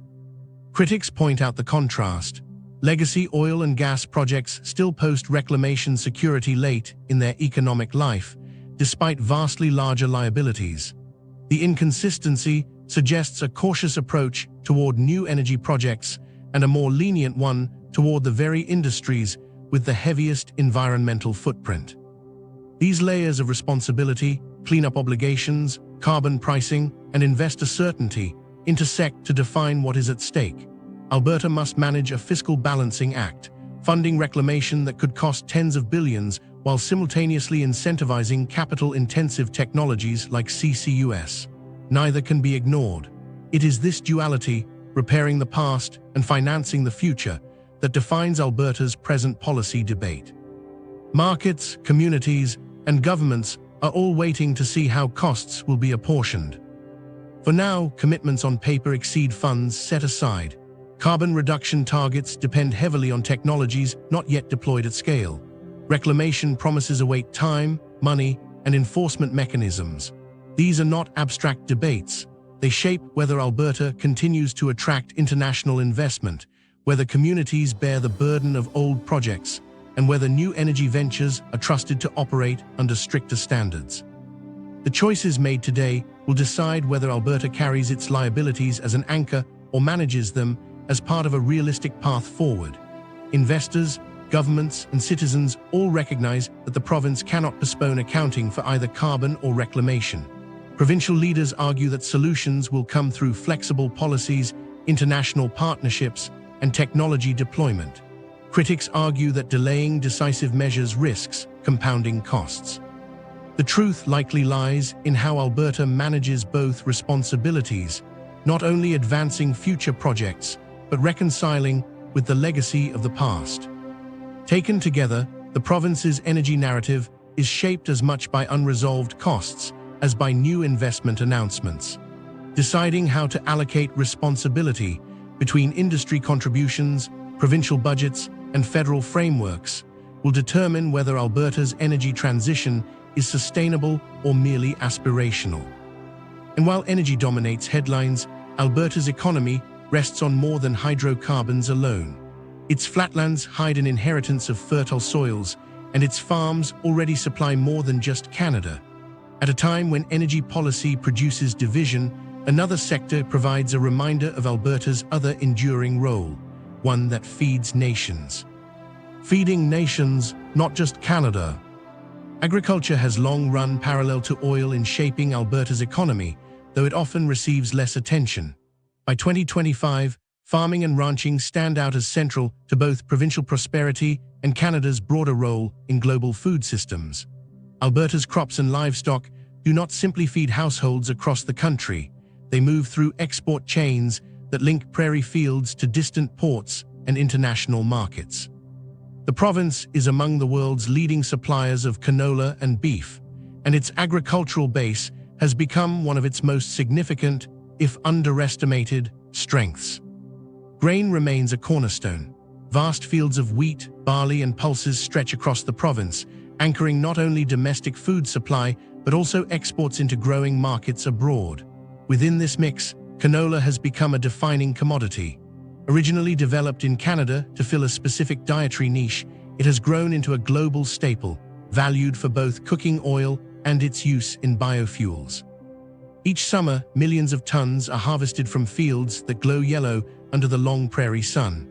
Critics point out the contrast. Legacy oil and gas projects still post reclamation security late in their economic life, despite vastly larger liabilities. The inconsistency suggests a cautious approach toward new energy projects and a more lenient one toward the very industries with the heaviest environmental footprint. These layers of responsibility, cleanup obligations, carbon pricing, and investor certainty intersect to define what is at stake. Alberta must manage a fiscal balancing act, funding reclamation that could cost tens of billions while simultaneously incentivizing capital-intensive technologies like CCUS. Neither can be ignored. It is this duality, repairing the past and financing the future, that defines Alberta's present policy debate. Markets, communities, and governments are all waiting to see how costs will be apportioned. For now, commitments on paper exceed funds set aside. Carbon reduction targets depend heavily on technologies not yet deployed at scale. Reclamation promises await time, money, and enforcement mechanisms. These are not abstract debates. They shape whether Alberta continues to attract international investment, whether communities bear the burden of old projects, and whether new energy ventures are trusted to operate under stricter standards. The choices made today will decide whether Alberta carries its liabilities as an anchor or manages them as part of a realistic path forward. Investors, governments, and citizens all recognize that the province cannot postpone accounting for either carbon or reclamation. Provincial leaders argue that solutions will come through flexible policies, international partnerships, and technology deployment. Critics argue that delaying decisive measures risks compounding costs. The truth likely lies in how Alberta manages both responsibilities, not only advancing future projects, but reconciling with the legacy of the past. Taken together, the province's energy narrative is shaped as much by unresolved costs as by new investment announcements. Deciding how to allocate responsibility between industry contributions, provincial budgets, and federal frameworks will determine whether Alberta's energy transition is sustainable or merely aspirational. And while energy dominates headlines, Alberta's economy rests on more than hydrocarbons alone. Its flatlands hide an inheritance of fertile soils, and its farms already supply more than just Canada. At a time when energy policy produces division, another sector provides a reminder of Alberta's other enduring role, one that feeds nations. Feeding nations, not just Canada. Agriculture has long run parallel to oil in shaping Alberta's economy, though it often receives less attention. By 2025, farming and ranching stand out as central to both provincial prosperity and Canada's broader role in global food systems. Alberta's crops and livestock do not simply feed households across the country. They move through export chains that link prairie fields to distant ports and international markets. The province is among the world's leading suppliers of canola and beef, and its agricultural base has become one of its most significant, if underestimated, strengths. Grain remains a cornerstone. Vast fields of wheat, barley, and pulses stretch across the province, anchoring not only domestic food supply, but also exports into growing markets abroad. Within this mix, canola has become a defining commodity. Originally developed in Canada to fill a specific dietary niche, it has grown into a global staple, valued for both cooking oil and its use in biofuels. Each summer, millions of tons are harvested from fields that glow yellow under the long prairie sun.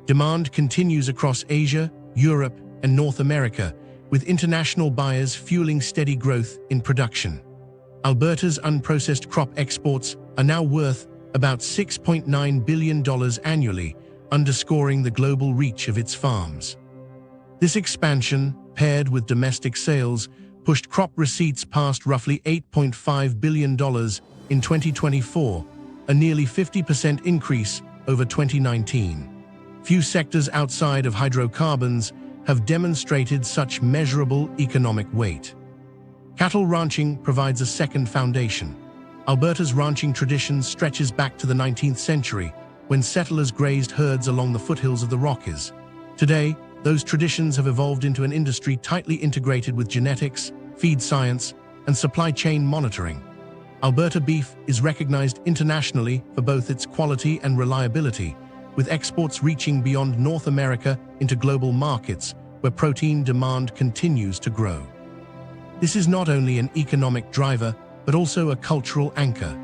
Demand continues across Asia, Europe, and North America, with international buyers fueling steady growth in production. Alberta's unprocessed crop exports are now worth about $6.9 billion annually, underscoring the global reach of its farms. This expansion, paired with domestic sales, pushed crop receipts past roughly $8.5 billion in 2024, a nearly 50% increase over 2019. Few sectors outside of hydrocarbons have demonstrated such measurable economic weight. Cattle ranching provides a second foundation. Alberta's ranching tradition stretches back to the 19th century, when settlers grazed herds along the foothills of the Rockies. Today, those traditions have evolved into an industry tightly integrated with genetics, feed science, and supply chain monitoring. Alberta beef is recognized internationally for both its quality and reliability, with exports reaching beyond North America into global markets where protein demand continues to grow. This is not only an economic driver, but also a cultural anchor.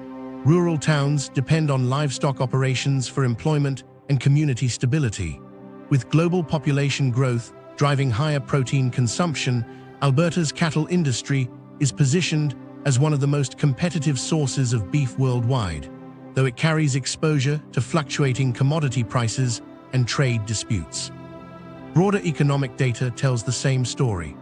Rural towns depend on livestock operations for employment and community stability. With global population growth driving higher protein consumption, Alberta's cattle industry is positioned as one of the most competitive sources of beef worldwide, though it carries exposure to fluctuating commodity prices and trade disputes. Broader economic data tells the same story.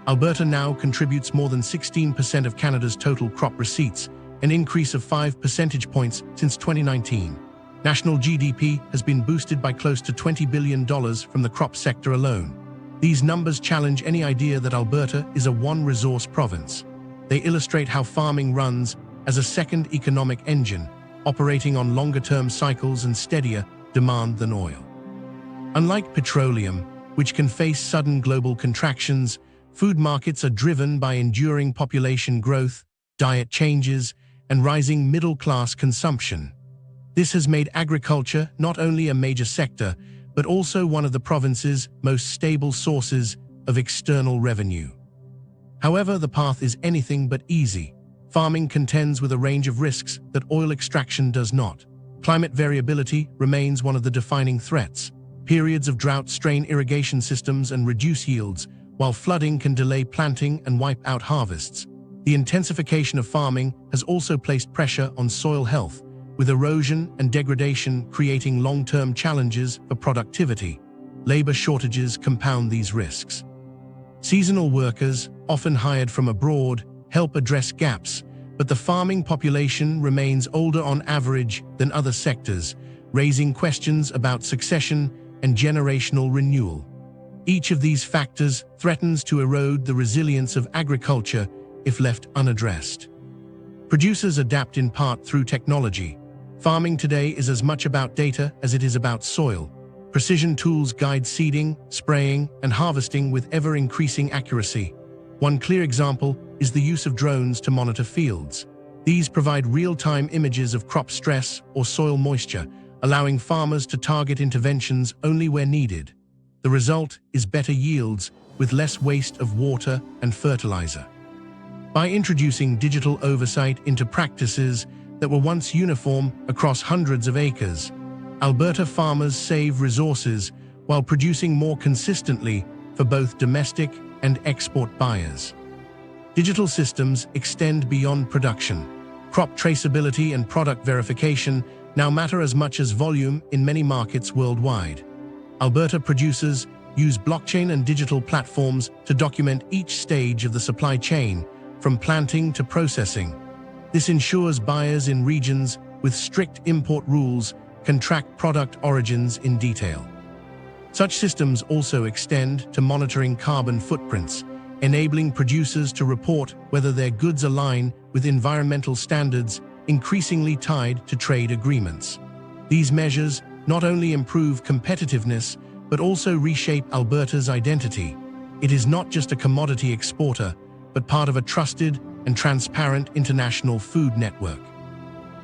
Alberta now contributes more than 16% of Canada's total crop receipts, an increase of 5 percentage points since 2019. National GDP has been boosted by close to $20 billion from the crop sector alone. These numbers challenge any idea that Alberta is a one-resource province. They illustrate how farming runs as a second economic engine, operating on longer-term cycles and steadier demand than oil. Unlike petroleum, which can face sudden global contractions, food markets are driven by enduring population growth, diet changes, and rising middle-class consumption. This has made agriculture not only a major sector, but also one of the province's most stable sources of external revenue. However, the path is anything but easy. Farming contends with a range of risks that oil extraction does not. Climate variability remains one of the defining threats. Periods of drought strain irrigation systems and reduce yields, while flooding can delay planting and wipe out harvests. The intensification of farming has also placed pressure on soil health, with erosion and degradation creating long-term challenges for productivity. Labor shortages compound these risks. Seasonal workers, often hired from abroad, help address gaps, but the farming population remains older on average than other sectors, raising questions about succession and generational renewal. Each of these factors threatens to erode the resilience of agriculture if left unaddressed. Producers adapt in part through technology. Farming today is as much about data as it is about soil. Precision tools guide seeding, spraying, and harvesting with ever-increasing accuracy. One clear example is the use of drones to monitor fields. These provide real-time images of crop stress or soil moisture, allowing farmers to target interventions only where needed. The result is better yields with less waste of water and fertilizer. By introducing digital oversight into practices that were once uniform across hundreds of acres, Alberta farmers save resources while producing more consistently for both domestic and export buyers. Digital systems extend beyond production. Crop traceability and product verification now matter as much as volume in many markets worldwide. Alberta producers use blockchain and digital platforms to document each stage of the supply chain, from planting to processing. This ensures buyers in regions with strict import rules can track product origins in detail. Such systems also extend to monitoring carbon footprints, enabling producers to report whether their goods align with environmental standards increasingly tied to trade agreements. These measures not only improve competitiveness, but also reshape Alberta's identity. It is not just a commodity exporter, but part of a trusted and transparent international food network.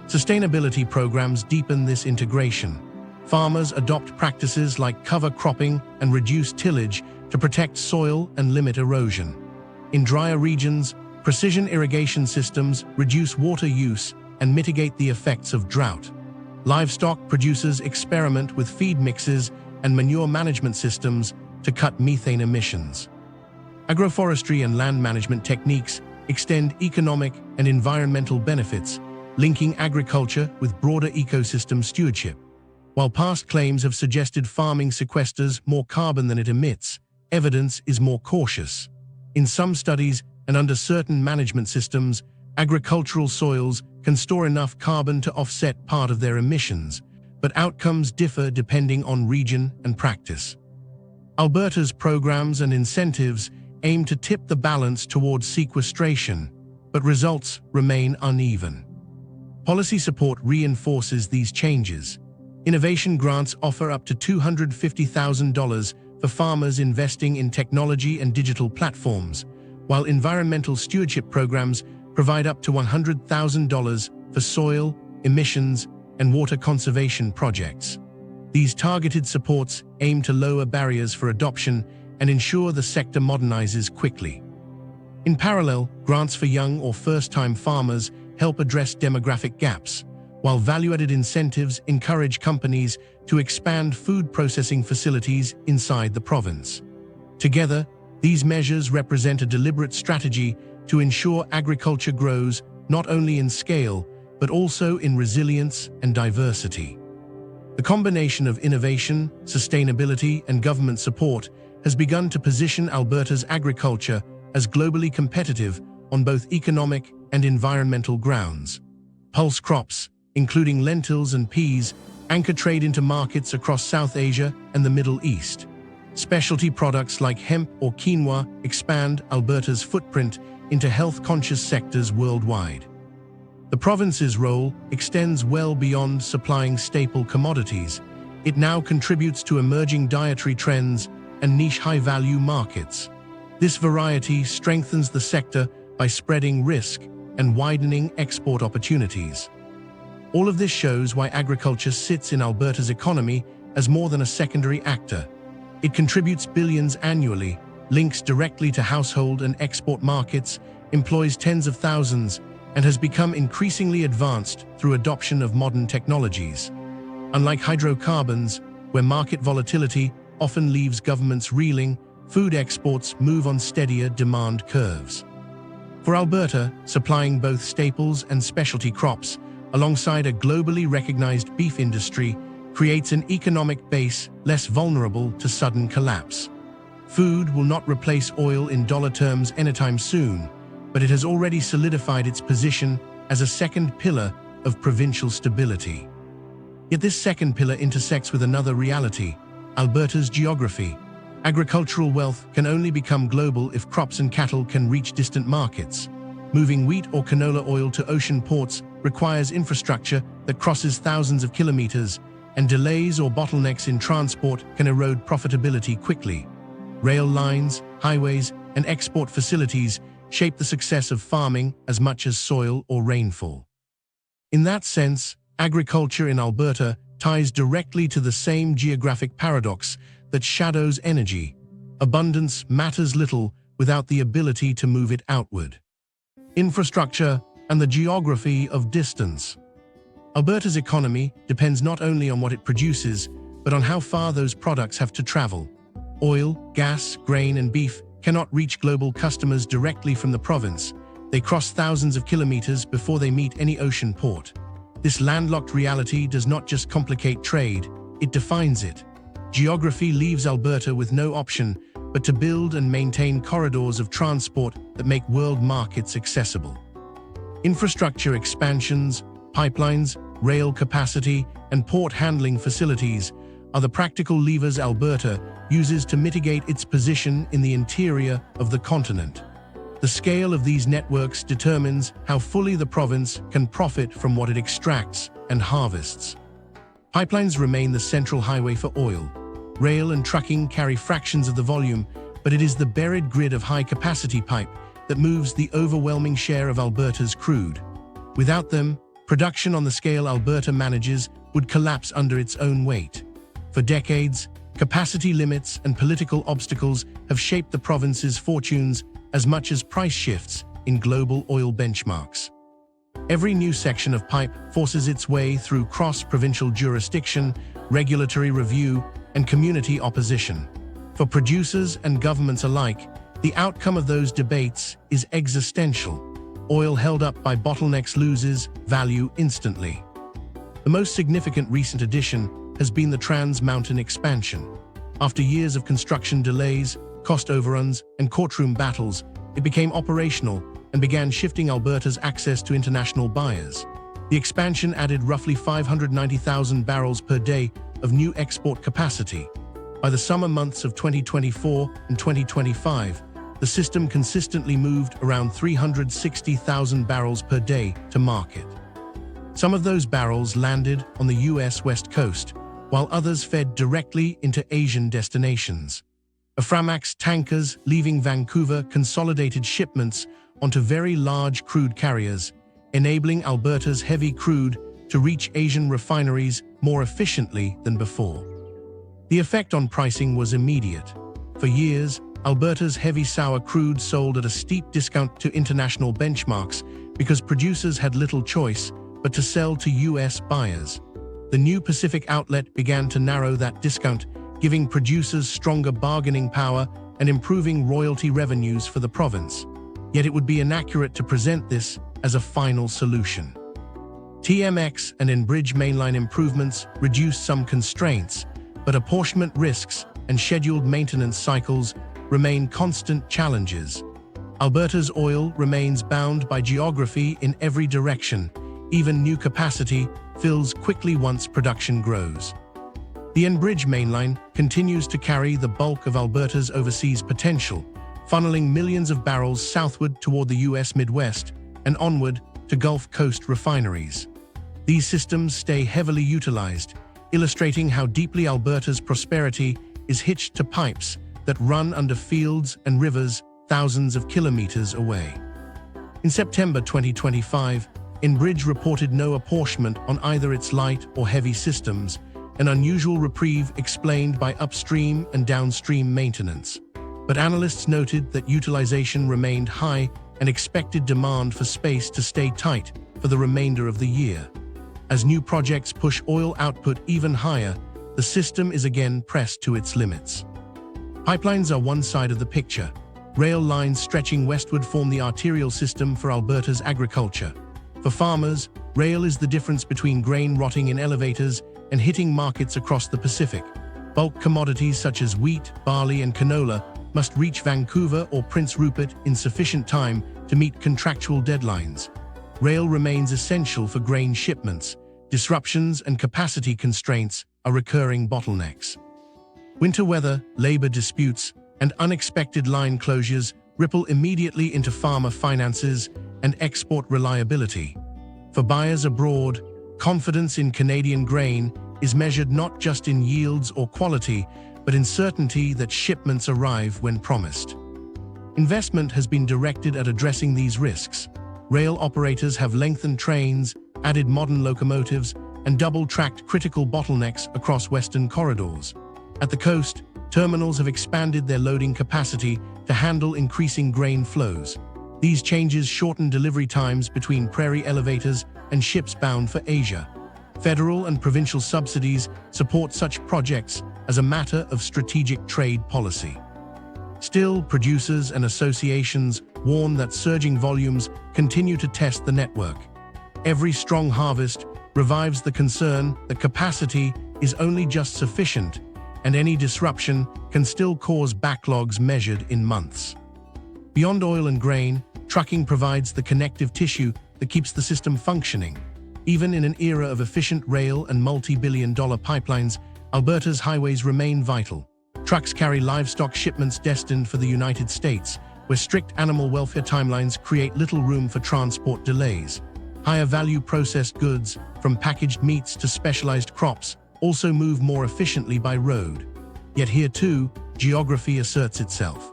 Sustainability programs deepen this integration. Farmers adopt practices like cover cropping and reduce tillage to protect soil and limit erosion. In drier regions, precision irrigation systems reduce water use and mitigate the effects of drought. Livestock producers experiment with feed mixes and manure management systems to cut methane emissions. Agroforestry and land management techniques extend economic and environmental benefits, linking agriculture with broader ecosystem stewardship. While past claims have suggested farming sequesters more carbon than it emits, evidence is more cautious. In some studies and under certain management systems, agricultural soils can store enough carbon to offset part of their emissions, but outcomes differ depending on region and practice. Alberta's programs and incentives aim to tip the balance towards sequestration, but results remain uneven. Policy support reinforces these changes. Innovation grants offer up to $250,000 for farmers investing in technology and digital platforms, while environmental stewardship programs provide up to $100,000 for soil, emissions, and water conservation projects. These targeted supports aim to lower barriers for adoption and ensure the sector modernizes quickly. In parallel, grants for young or first-time farmers help address demographic gaps, while value-added incentives encourage companies to expand food processing facilities inside the province. Together, these measures represent a deliberate strategy to ensure agriculture grows not only in scale, but also in resilience and diversity. The combination of innovation, sustainability, and government support has begun to position Alberta's agriculture as globally competitive on both economic and environmental grounds. Pulse crops, including lentils and peas, anchor trade into markets across South Asia and the Middle East. Specialty products like hemp or quinoa expand Alberta's footprint into health-conscious sectors worldwide. The province's role extends well beyond supplying staple commodities. It now contributes to emerging dietary trends and niche high-value markets. This variety strengthens the sector by spreading risk and widening export opportunities. All of this shows why agriculture sits in Alberta's economy as more than a secondary actor. It contributes billions annually, links directly to household and export markets, employs tens of thousands, and has become increasingly advanced through adoption of modern technologies. Unlike hydrocarbons, where market volatility often leaves governments reeling, food exports move on steadier demand curves. For Alberta, supplying both staples and specialty crops, alongside a globally recognized beef industry, creates an economic base less vulnerable to sudden collapse. Food will not replace oil in dollar terms anytime soon, but it has already solidified its position as a second pillar of provincial stability. Yet this second pillar intersects with another reality: Alberta's geography. Agricultural wealth can only become global if crops and cattle can reach distant markets. Moving wheat or canola oil to ocean ports requires infrastructure that crosses thousands of kilometers, and delays or bottlenecks in transport can erode profitability quickly. Rail lines, highways, and export facilities shape the success of farming as much as soil or rainfall. In that sense, agriculture in Alberta ties directly to the same geographic paradox that shadows energy. Abundance matters little without the ability to move it outward. Infrastructure and the geography of distance. Alberta's economy depends not only on what it produces, but on how far those products have to travel. Oil, gas, grain, and beef cannot reach global customers directly from the province. They cross thousands of kilometers before they meet any ocean port. This landlocked reality does not just complicate trade, it defines it. Geography leaves Alberta with no option but to build and maintain corridors of transport that make world markets accessible. Infrastructure expansions, pipelines, rail capacity, and port handling facilities are the practical levers Alberta uses to mitigate its position in the interior of the continent. The scale of these networks determines how fully the province can profit from what it extracts and harvests. Pipelines remain the central highway for oil. Rail and trucking carry fractions of the volume, but it is the buried grid of high-capacity pipe that moves the overwhelming share of Alberta's crude. Without them, production on the scale Alberta manages would collapse under its own weight. For decades, capacity limits and political obstacles have shaped the province's fortunes as much as price shifts in global oil benchmarks. Every new section of pipe forces its way through cross-provincial jurisdiction, regulatory review, and community opposition. For producers and governments alike, the outcome of those debates is existential. Oil held up by bottlenecks loses value instantly. The most significant recent addition has been the Trans Mountain expansion. After years of construction delays, cost overruns, and courtroom battles, it became operational and began shifting Alberta's access to international buyers. The expansion added roughly 590,000 barrels per day of new export capacity. By the summer months of 2024 and 2025, the system consistently moved around 360,000 barrels per day to market. Some of those barrels landed on the US West Coast, while others fed directly into Asian destinations. Aframax tankers leaving Vancouver consolidated shipments onto very large crude carriers, enabling Alberta's heavy crude to reach Asian refineries more efficiently than before. The effect on pricing was immediate. For years, Alberta's heavy sour crude sold at a steep discount to international benchmarks because producers had little choice but to sell to US buyers. The new Pacific outlet began to narrow that discount, giving producers stronger bargaining power and improving royalty revenues for the province. Yet it would be inaccurate to present this as a final solution. TMX and Enbridge mainline improvements reduced some constraints, but apportionment risks and scheduled maintenance cycles remain constant challenges. Alberta's oil remains bound by geography in every direction. Even new capacity fills quickly once production grows. The Enbridge mainline continues to carry the bulk of Alberta's overseas potential, funneling millions of barrels southward toward the U.S. Midwest and onward to Gulf Coast refineries. These systems stay heavily utilized, illustrating how deeply Alberta's prosperity is hitched to pipes that run under fields and rivers thousands of kilometers away. In September 2025, Enbridge reported no apportionment on either its light or heavy systems, an unusual reprieve explained by upstream and downstream maintenance. But analysts noted that utilization remained high and expected demand for space to stay tight for the remainder of the year. As new projects push oil output even higher, the system is again pressed to its limits. Pipelines are one side of the picture. Rail lines stretching westward form the arterial system for Alberta's agriculture. For farmers, rail is the difference between grain rotting in elevators and hitting markets across the Pacific. Bulk commodities such as wheat, barley, and canola must reach Vancouver or Prince Rupert in sufficient time to meet contractual deadlines. Rail remains essential for grain shipments. Disruptions and capacity constraints are recurring bottlenecks. Winter weather, labor disputes, and unexpected line closures ripple immediately into farmer finances and export reliability. For buyers abroad, confidence in Canadian grain is measured not just in yields or quality, but in certainty that shipments arrive when promised. Investment has been directed at addressing these risks. Rail operators have lengthened trains, added modern locomotives, and double-tracked critical bottlenecks across western corridors. At the coast, terminals have expanded their loading capacity to handle increasing grain flows. These changes shorten delivery times between prairie elevators and ships bound for Asia. Federal and provincial subsidies support such projects as a matter of strategic trade policy. Still, producers and associations warn that surging volumes continue to test the network. Every strong harvest revives the concern that capacity is only just sufficient, and any disruption can still cause backlogs measured in months. Beyond oil and grain, trucking provides the connective tissue that keeps the system functioning. Even in an era of efficient rail and multi-billion-dollar pipelines, Alberta's highways remain vital. Trucks carry livestock shipments destined for the United States, where strict animal welfare timelines create little room for transport delays. Higher-value processed goods, from packaged meats to specialized crops, also move more efficiently by road. Yet here too, geography asserts itself.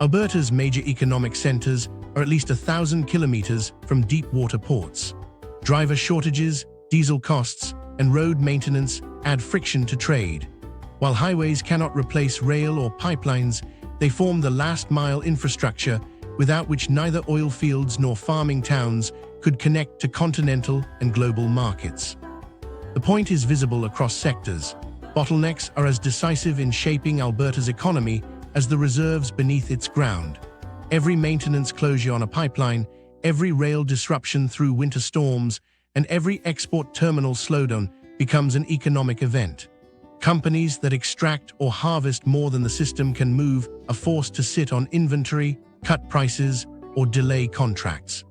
Alberta's major economic centers are at least 1,000 kilometers from deep-water ports. Driver shortages, diesel costs, and road maintenance add friction to trade. While highways cannot replace rail or pipelines, they form the last-mile infrastructure without which neither oil fields nor farming towns could connect to continental and global markets. The point is visible across sectors. Bottlenecks are as decisive in shaping Alberta's economy as the reserves beneath its ground. Every maintenance closure on a pipeline, every rail disruption through winter storms, and every export terminal slowdown becomes an economic event. Companies that extract or harvest more than the system can move are forced to sit on inventory, cut prices, or delay contracts.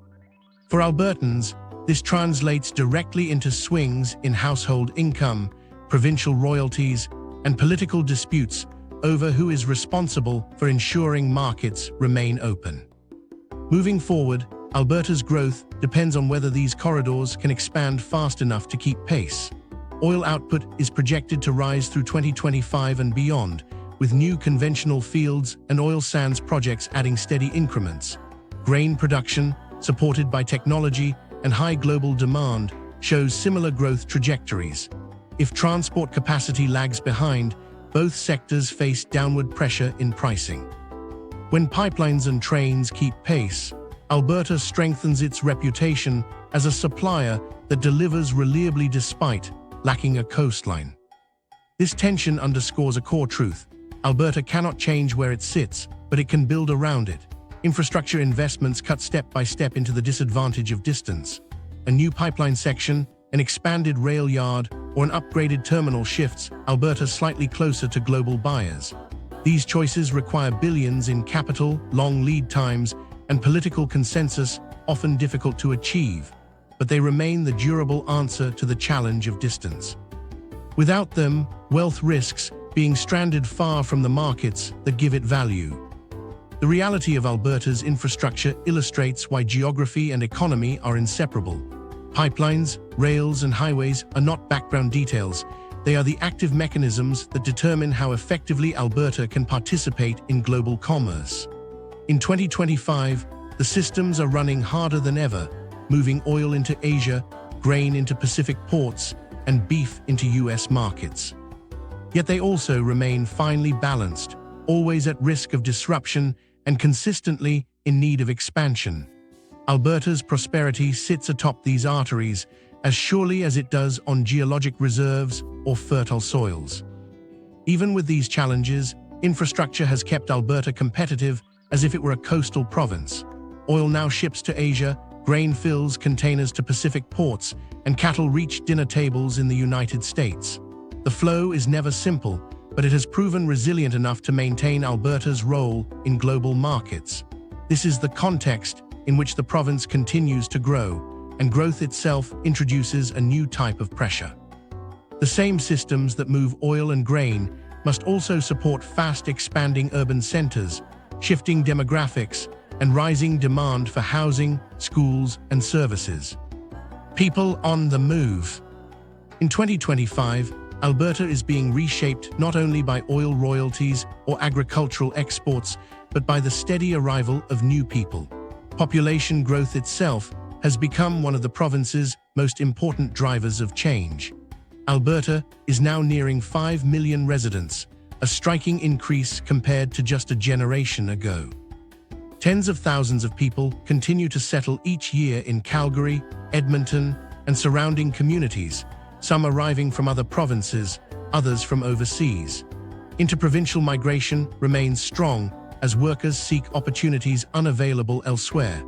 For Albertans, this translates directly into swings in household income, provincial royalties, and political disputes over who is responsible for ensuring markets remain open. Moving forward, Alberta's growth depends on whether these corridors can expand fast enough to keep pace. Oil output is projected to rise through 2025 and beyond, with new conventional fields and oil sands projects adding steady increments. Grain production, supported by technology and high global demand, shows similar growth trajectories. If transport capacity lags behind, both sectors face downward pressure in pricing. When pipelines and trains keep pace, Alberta strengthens its reputation as a supplier that delivers reliably despite lacking a coastline. This tension underscores a core truth. Alberta cannot change where it sits, but it can build around it. Infrastructure investments cut step by step into the disadvantage of distance. A new pipeline section, an expanded rail yard, or an upgraded terminal shifts Alberta slightly closer to global buyers. These choices require billions in capital, long lead times, and political consensus often difficult to achieve, but they remain the durable answer to the challenge of distance. Without them, wealth risks being stranded far from the markets that give it value. The reality of Alberta's infrastructure illustrates why geography and economy are inseparable. Pipelines, rails, and highways are not background details. They are the active mechanisms that determine how effectively Alberta can participate in global commerce. In 2025, the systems are running harder than ever, moving oil into Asia, grain into Pacific ports, and beef into US markets. Yet they also remain finely balanced, always at risk of disruption and consistently in need of expansion. Alberta's prosperity sits atop these arteries as surely as it does on geologic reserves or fertile soils. Even with these challenges, infrastructure has kept Alberta competitive as if it were a coastal province. Oil now ships to Asia, grain fills containers to Pacific ports, and cattle reach dinner tables in the United States. The flow is never simple, but it has proven resilient enough to maintain Alberta's role in global markets. This is the context in which the province continues to grow, and growth itself introduces a new type of pressure. The same systems that move oil and grain must also support fast-expanding urban centers, shifting demographics, and rising demand for housing, schools, and services. People on the move. In 2025, Alberta is being reshaped not only by oil royalties or agricultural exports, but by the steady arrival of new people. Population growth itself has become one of the province's most important drivers of change. Alberta is now nearing 5 million residents, a striking increase compared to just a generation ago. Tens of thousands of people continue to settle each year in Calgary, Edmonton, and surrounding communities, some arriving from other provinces, others from overseas. Interprovincial migration remains strong as workers seek opportunities unavailable elsewhere,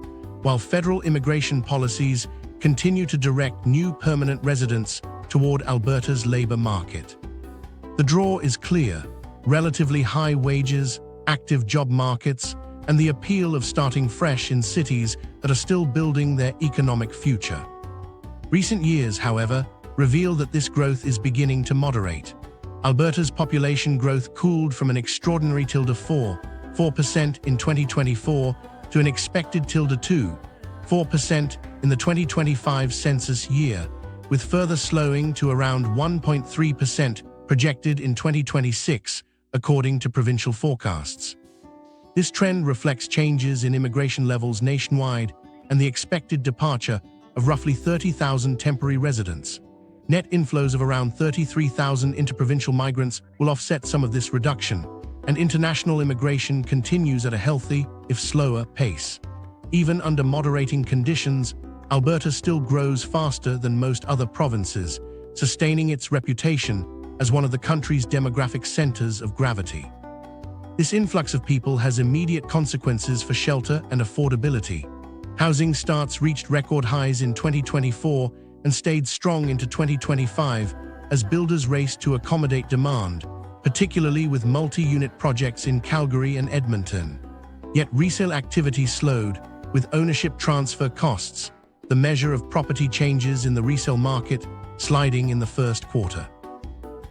while federal immigration policies continue to direct new permanent residents toward Alberta's labor market. The draw is clear: relatively high wages, active job markets, and the appeal of starting fresh in cities that are still building their economic future. Recent years, however, reveal that this growth is beginning to moderate. Alberta's population growth cooled from an extraordinary 4% in 2024 to an expected 4% in the 2025 census year, with further slowing to around 1.3% projected in 2026, according to provincial forecasts. This trend reflects changes in immigration levels nationwide and the expected departure of roughly 30,000 temporary residents. Net inflows of around 33,000 interprovincial migrants will offset some of this reduction, and international immigration continues at a healthy, if slower, pace. Even under moderating conditions, Alberta still grows faster than most other provinces, sustaining its reputation as one of the country's demographic centers of gravity. This influx of people has immediate consequences for shelter and affordability. Housing starts reached record highs in 2024 and stayed strong into 2025 as builders raced to accommodate demand, particularly with multi-unit projects in Calgary and Edmonton. Yet resale activity slowed, with ownership transfer costs, the measure of property changes in the resale market, sliding in the first quarter.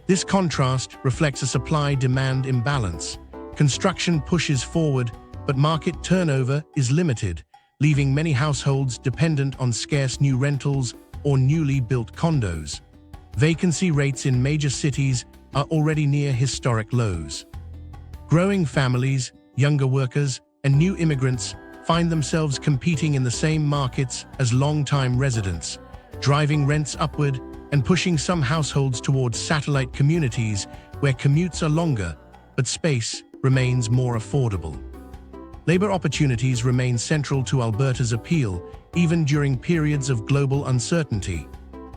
This contrast reflects a supply-demand imbalance. Construction pushes forward, but market turnover is limited, leaving many households dependent on scarce new rentals or newly built condos. Vacancy rates in major cities are already near historic lows. Growing families, younger workers, and new immigrants find themselves competing in the same markets as long-time residents, driving rents upward and pushing some households towards satellite communities where commutes are longer, but space remains more affordable. Labor opportunities remain central to Alberta's appeal, even during periods of global uncertainty.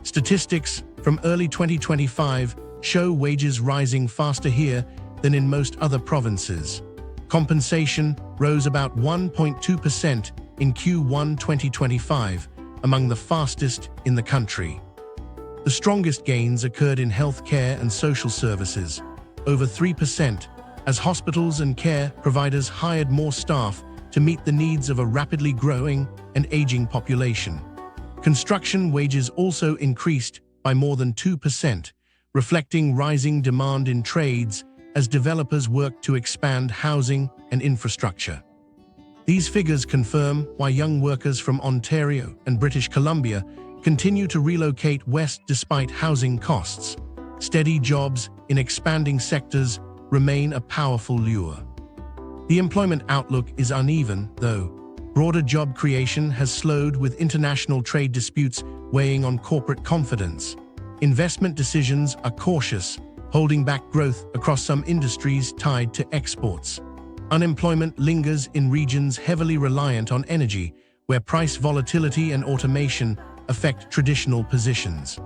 Statistics from early 2025 show wages rising faster here than in most other provinces. Compensation rose about 1.2% in Q1 2025, among the fastest in the country. The strongest gains occurred in healthcare and social services, over 3%, as hospitals and care providers hired more staff to meet the needs of a rapidly growing and aging population. Construction wages also increased by more than 2%, reflecting rising demand in trades as developers work to expand housing and infrastructure. These figures confirm why young workers from Ontario and British Columbia continue to relocate west despite housing costs. Steady jobs in expanding sectors remain a powerful lure. The employment outlook is uneven, though. Broader job creation has slowed with international trade disputes weighing on corporate confidence. Investment decisions are cautious, holding back growth across some industries tied to exports. Unemployment lingers in regions heavily reliant on energy, where price volatility and automation affect traditional positions.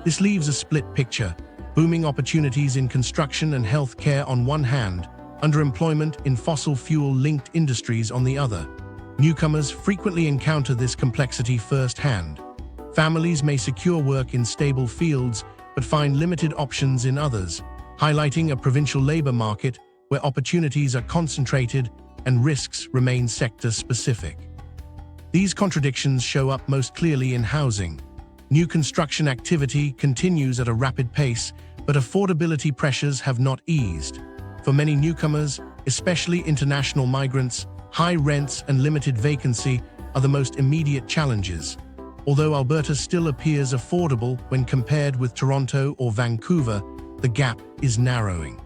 This leaves a split picture: booming opportunities in construction and healthcare on one hand, underemployment in fossil fuel-linked industries on the other. Newcomers frequently encounter this complexity firsthand. Families may secure work in stable fields but find limited options in others, highlighting a provincial labor market where opportunities are concentrated and risks remain sector-specific. These contradictions show up most clearly in housing. New construction activity continues at a rapid pace, but affordability pressures have not eased. For many newcomers, especially international migrants, high rents and limited vacancy are the most immediate challenges. Although Alberta still appears affordable when compared with Toronto or Vancouver, the gap is narrowing.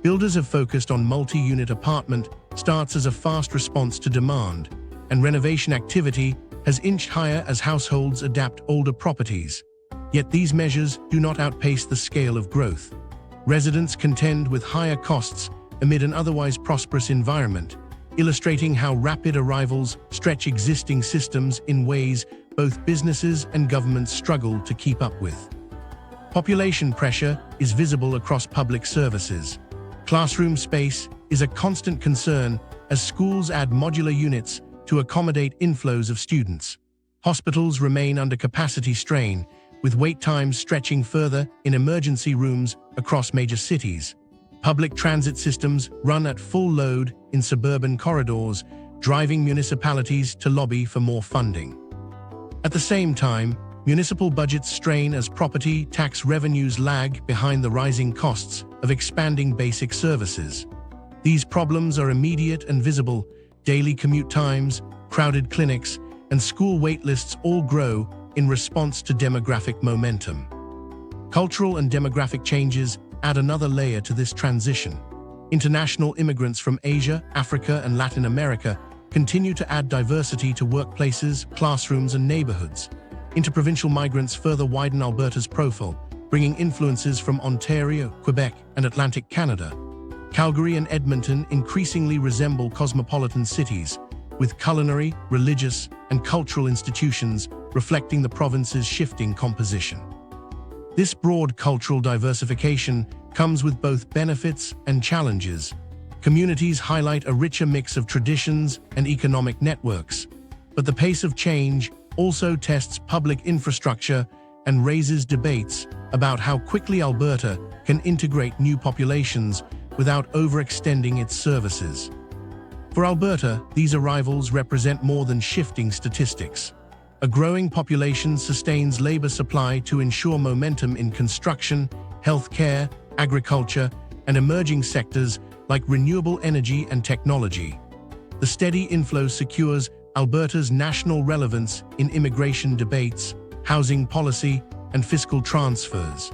Builders have focused on multi-unit apartment starts as a fast response to demand, and renovation activity has inched higher as households adapt older properties. Yet these measures do not outpace the scale of growth. Residents contend with higher costs amid an otherwise prosperous environment, illustrating how rapid arrivals stretch existing systems in ways both businesses and governments struggle to keep up with. Population pressure is visible across public services. Classroom space is a constant concern as schools add modular units to accommodate inflows of students. Hospitals remain under capacity strain, with wait times stretching further in emergency rooms across major cities. Public transit systems run at full load in suburban corridors, driving municipalities to lobby for more funding. At the same time, municipal budgets strain as property tax revenues lag behind the rising costs of expanding basic services. These problems are immediate and visible. Daily commute times, crowded clinics, and school waitlists all grow in response to demographic momentum. Cultural and demographic changes add another layer to this transition. International immigrants from Asia, Africa, and Latin America continue to add diversity to workplaces, classrooms, and neighborhoods. Interprovincial migrants further widen Alberta's profile, bringing influences from Ontario, Quebec, and Atlantic Canada. Calgary and Edmonton increasingly resemble cosmopolitan cities, with culinary, religious, and cultural institutions reflecting the province's shifting composition. This broad cultural diversification comes with both benefits and challenges. Communities highlight a richer mix of traditions and economic networks, but the pace of change also tests public infrastructure and raises debates about how quickly Alberta can integrate new populations without overextending its services. For Alberta, these arrivals represent more than shifting statistics. A growing population sustains labor supply to ensure momentum in construction, healthcare, agriculture, and emerging sectors like renewable energy and technology. The steady inflow secures Alberta's national relevance in immigration debates, housing policy, and fiscal transfers.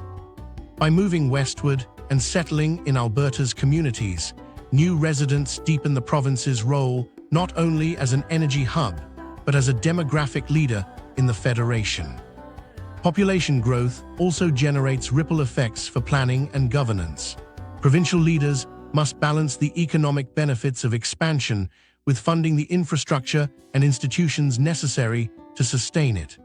By moving westward and settling in Alberta's communities, new residents deepen the province's role not only as an energy hub, but as a demographic leader in the federation. Population growth also generates ripple effects for planning and governance. Provincial leaders must balance the economic benefits of expansion with funding the infrastructure and institutions necessary to sustain it.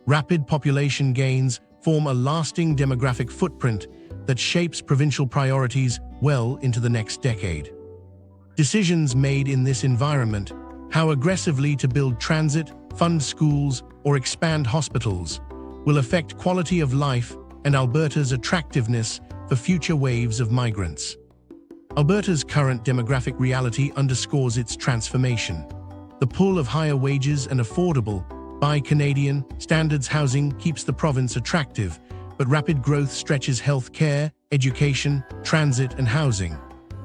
Rapid population gains form a lasting demographic footprint that shapes provincial priorities well into the next decade. Decisions made in this environment, how aggressively to build transit, fund schools, or expand hospitals, will affect quality of life and Alberta's attractiveness for future waves of migrants. Alberta's current demographic reality underscores its transformation. The pull of higher wages and affordable, by Canadian standards housing keeps the province attractive, but rapid growth stretches health care, education, transit, and housing.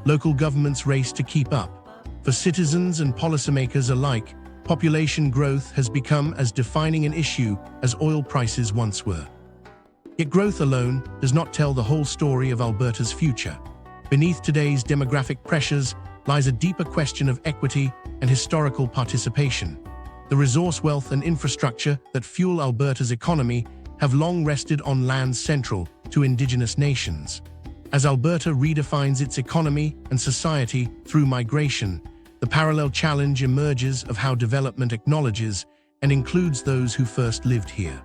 Local governments race to keep up. For citizens and policymakers alike, population growth has become as defining an issue as oil prices once were. Yet growth alone does not tell the whole story of Alberta's future. Beneath today's demographic pressures lies a deeper question of equity and historical participation. The resource wealth and infrastructure that fuel Alberta's economy have long rested on lands central to Indigenous nations. As Alberta redefines its economy and society through migration, the parallel challenge emerges of how development acknowledges and includes those who first lived here.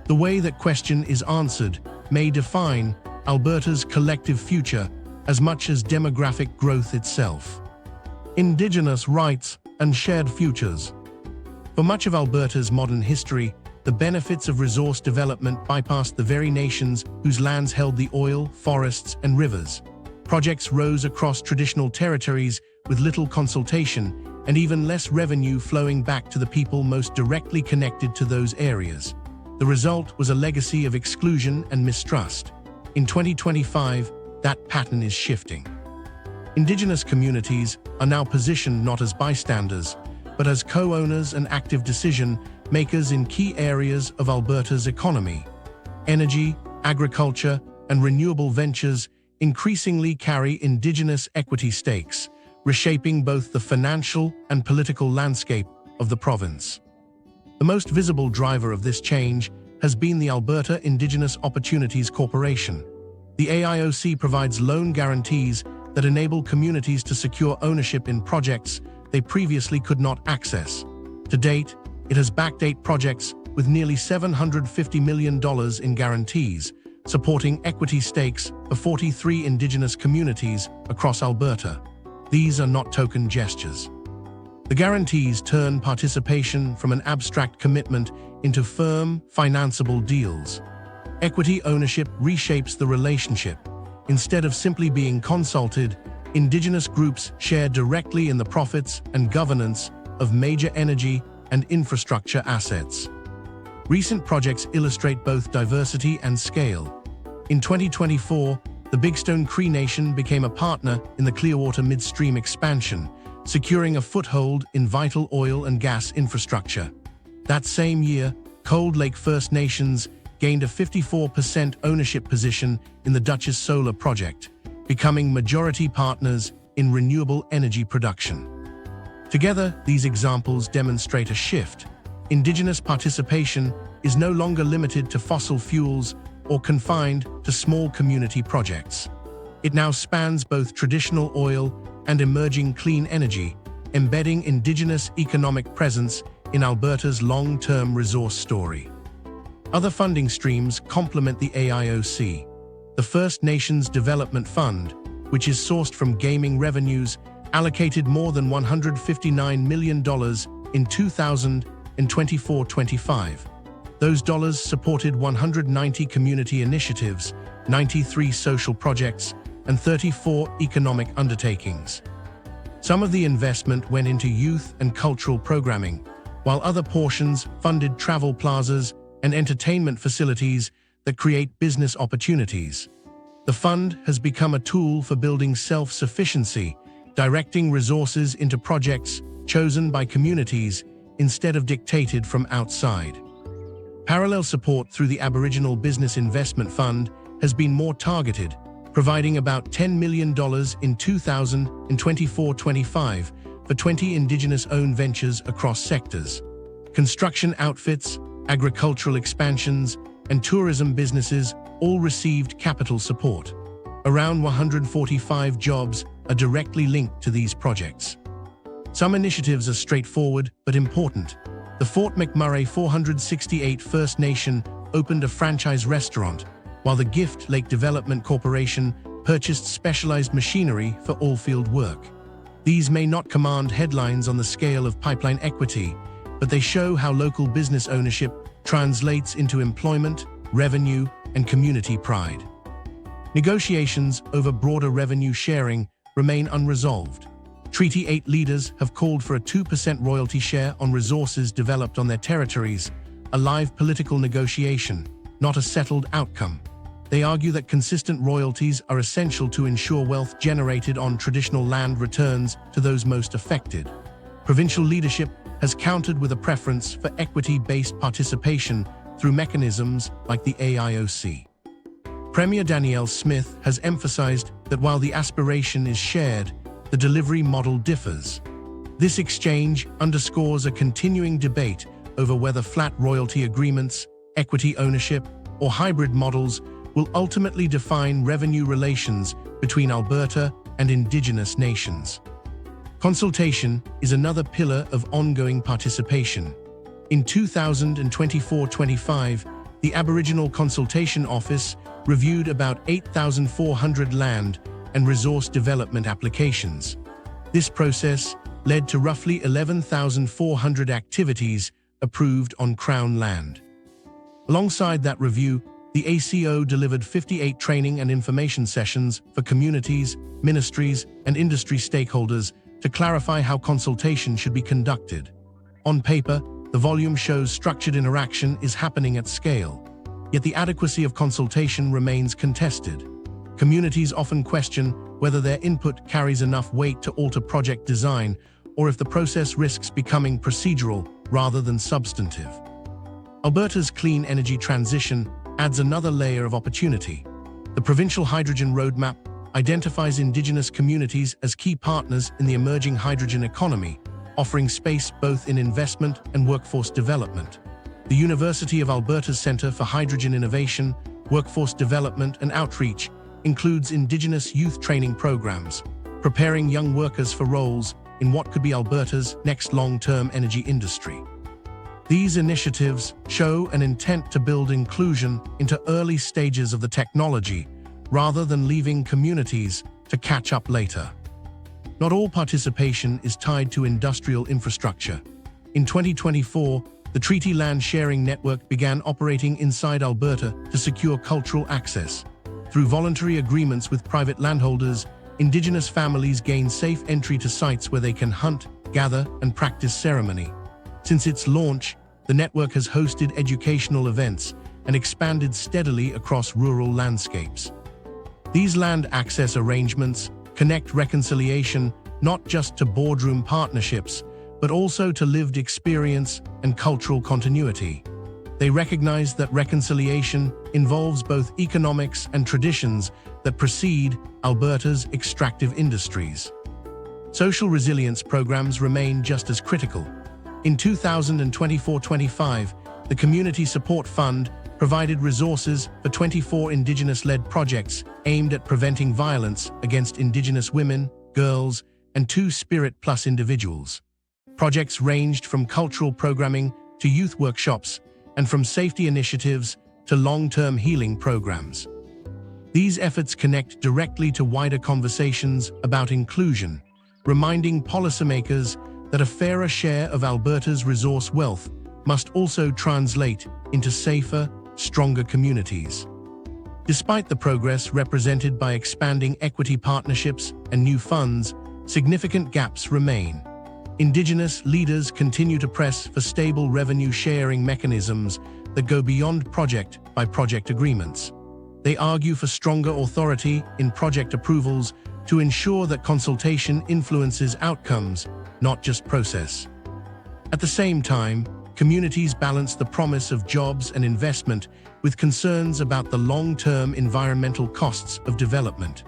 The way that question is answered may define Alberta's collective future as much as demographic growth itself. Indigenous rights and shared futures. For much of Alberta's modern history, the benefits of resource development bypassed the very nations whose lands held the oil, forests, and rivers. Projects rose across traditional territories with little consultation and even less revenue flowing back to the people most directly connected to those areas. The result was a legacy of exclusion and mistrust. In 2025, that pattern is shifting. Indigenous communities are now positioned not as bystanders, but as co-owners and active decision-makers in key areas of Alberta's economy. Energy, agriculture, and renewable ventures increasingly carry Indigenous equity stakes, reshaping both the financial and political landscape of the province. The most visible driver of this change has been the Alberta Indigenous Opportunities Corporation. The AIOC provides loan guarantees that enable communities to secure ownership in projects they previously could not access. To date, it has backed 8 projects with nearly $750 million in guarantees, supporting equity stakes for 43 Indigenous communities across Alberta. These are not token gestures. The guarantees turn participation from an abstract commitment into firm, financeable deals. Equity ownership reshapes the relationship. Instead of simply being consulted, Indigenous groups share directly in the profits and governance of major energy and infrastructure assets. Recent projects illustrate both diversity and scale. In 2024, the Big Stone Cree Nation became a partner in the Clearwater Midstream expansion, securing a foothold in vital oil and gas infrastructure. That same year, Cold Lake First Nations gained a 54% ownership position in the Dutchess Solar Project, becoming majority partners in renewable energy production. Together, these examples demonstrate a shift. Indigenous participation is no longer limited to fossil fuels or confined to small community projects. It now spans both traditional oil and emerging clean energy, embedding Indigenous economic presence in Alberta's long-term resource story. Other funding streams complement the AIOC. The First Nations Development Fund, which is sourced from gaming revenues, allocated more than $159 million in 2024-25. Those dollars supported 190 community initiatives, 93 social projects, and 34 economic undertakings. Some of the investment went into youth and cultural programming, while other portions funded travel plazas and entertainment facilities that create business opportunities. The fund has become a tool for building self-sufficiency, directing resources into projects chosen by communities instead of dictated from outside. Parallel support through the Aboriginal Business Investment Fund has been more targeted, providing about $10 million in 2024-25 for 20 Indigenous-owned ventures across sectors. Construction outfits, agricultural expansions, and tourism businesses all received capital support. Around 145 jobs are directly linked to these projects. Some initiatives are straightforward but important. The Fort McMurray 468 First Nation opened a franchise restaurant, while the Gift Lake Development Corporation purchased specialized machinery for all-field work. These may not command headlines on the scale of pipeline equity, but they show how local business ownership translates into employment, revenue, and community pride. Negotiations over broader revenue sharing remain unresolved. Treaty 8 leaders have called for a 2% royalty share on resources developed on their territories, a live political negotiation, not a settled outcome. They argue that consistent royalties are essential to ensure wealth generated on traditional land returns to those most affected. Provincial leadership has countered with a preference for equity-based participation through mechanisms like the AIOC. Premier Danielle Smith has emphasized that while the aspiration is shared, the delivery model differs. This exchange underscores a continuing debate over whether flat royalty agreements, equity ownership, or hybrid models will ultimately define revenue relations between Alberta and Indigenous nations. Consultation is another pillar of ongoing participation. In 2024-25, the Aboriginal Consultation Office reviewed about 8,400 land and resource development applications. This process led to roughly 11,400 activities approved on Crown land. Alongside that review, the ACO delivered 58 training and information sessions for communities, ministries, and industry stakeholders to clarify how consultation should be conducted. On paper, the volume shows structured interaction is happening at scale, yet the adequacy of consultation remains contested. Communities often question whether their input carries enough weight to alter project design or if the process risks becoming procedural rather than substantive. Alberta's clean energy transition adds another layer of opportunity. The Provincial Hydrogen Roadmap identifies Indigenous communities as key partners in the emerging hydrogen economy, offering space both in investment and workforce development. The University of Alberta's Centre for Hydrogen Innovation, Workforce Development and Outreach includes Indigenous youth training programs, preparing young workers for roles in what could be Alberta's next long-term energy industry. These initiatives show an intent to build inclusion into early stages of the technology, rather than leaving communities to catch up later. Not all participation is tied to industrial infrastructure. In 2024, the Treaty Land Sharing Network began operating inside Alberta to secure cultural access. Through voluntary agreements with private landholders, Indigenous families gain safe entry to sites where they can hunt, gather, and practice ceremony. Since its launch, the network has hosted educational events and expanded steadily across rural landscapes. These land access arrangements connect reconciliation not just to boardroom partnerships, but also to lived experience and cultural continuity. They recognize that reconciliation involves both economics and traditions that precede Alberta's extractive industries. Social resilience programs remain just as critical. In 2024-25, the Community Support Fund provided resources for 24 Indigenous-led projects aimed at preventing violence against Indigenous women, girls, and Two-Spirit Plus individuals. Projects ranged from cultural programming to youth workshops, and from safety initiatives to long-term healing programs. These efforts connect directly to wider conversations about inclusion, reminding policymakers that a fairer share of Alberta's resource wealth must also translate into safer, stronger communities. Despite the progress represented by expanding equity partnerships and new funds, significant gaps remain. Indigenous leaders continue to press for stable revenue-sharing mechanisms that go beyond project-by-project agreements. They argue for stronger authority in project approvals to ensure that consultation influences outcomes, not just process. At the same time, communities balance the promise of jobs and investment with concerns about the long-term environmental costs of development.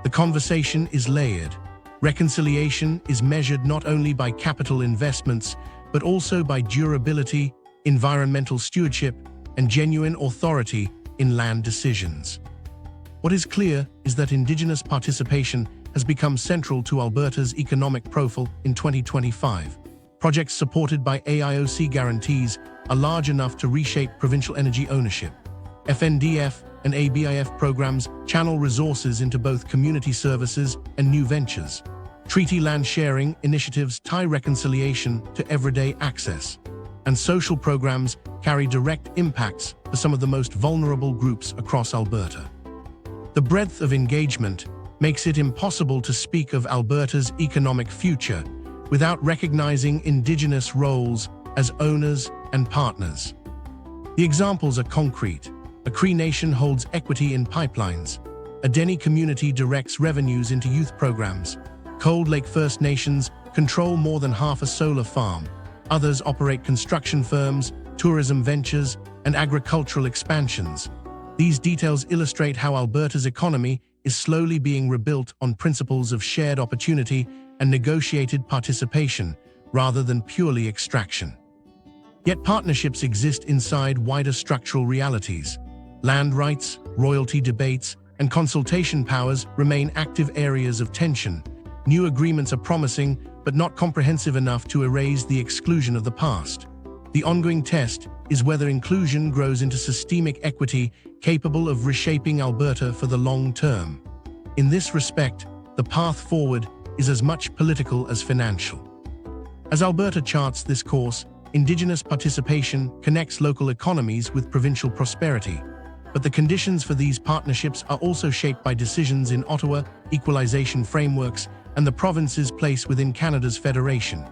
The conversation is layered. Reconciliation is measured not only by capital investments, but also by durability, environmental stewardship, and genuine authority in land decisions. What is clear is that Indigenous participation has become central to Alberta's economic profile in 2025. Projects supported by AIOC guarantees are large enough to reshape provincial energy ownership. FNDF and ABIF programs channel resources into both community services and new ventures. Treaty land sharing initiatives tie reconciliation to everyday access. And social programs carry direct impacts for some of the most vulnerable groups across Alberta. The breadth of engagement makes it impossible to speak of Alberta's economic future without recognizing Indigenous roles as owners and partners. The examples are concrete. A Cree Nation holds equity in pipelines. A Dene community directs revenues into youth programs. Cold Lake First Nations control more than half a solar farm. Others operate construction firms, tourism ventures, and agricultural expansions. These details illustrate how Alberta's economy is slowly being rebuilt on principles of shared opportunity and negotiated participation, rather than purely extraction. Yet partnerships exist inside wider structural realities. Land rights, royalty debates, and consultation powers remain active areas of tension. New agreements are promising, but not comprehensive enough to erase the exclusion of the past. The ongoing test is whether inclusion grows into systemic equity capable of reshaping Alberta for the long term. In this respect, the path forward is as much political as financial. As Alberta charts this course, Indigenous participation connects local economies with provincial prosperity. But the conditions for these partnerships are also shaped by decisions in Ottawa, equalization frameworks, and the province's place within Canada's federation.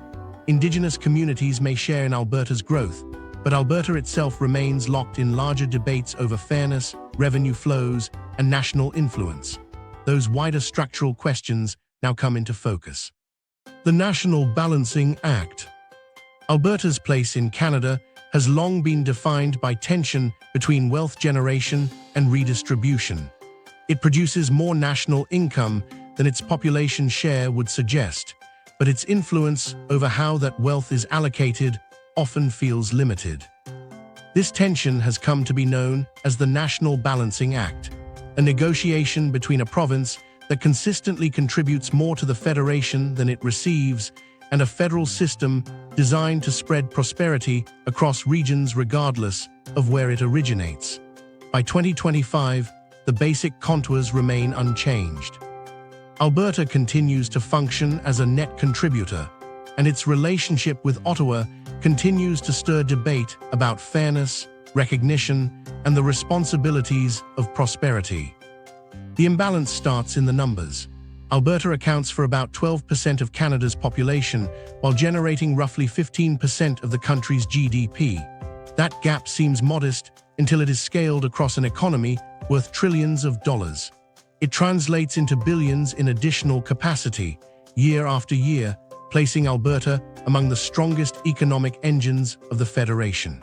Indigenous communities may share in Alberta's growth, but Alberta itself remains locked in larger debates over fairness, revenue flows, and national influence. Those wider structural questions now come into focus. The National Balancing Act. Alberta's place in Canada has long been defined by tension between wealth generation and redistribution. It produces more national income than its population share would suggest, but its influence over how that wealth is allocated often feels limited. This tension has come to be known as the National Balancing Act, a negotiation between a province that consistently contributes more to the federation than it receives, and a federal system designed to spread prosperity across regions regardless of where it originates. By 2025, the basic contours remain unchanged. Alberta continues to function as a net contributor, and its relationship with Ottawa continues to stir debate about fairness, recognition, and the responsibilities of prosperity. The imbalance starts in the numbers. Alberta accounts for about 12% of Canada's population, while generating roughly 15% of the country's GDP. That gap seems modest until it is scaled across an economy worth trillions of dollars. It translates into billions in additional capacity, year after year, placing Alberta among the strongest economic engines of the Federation.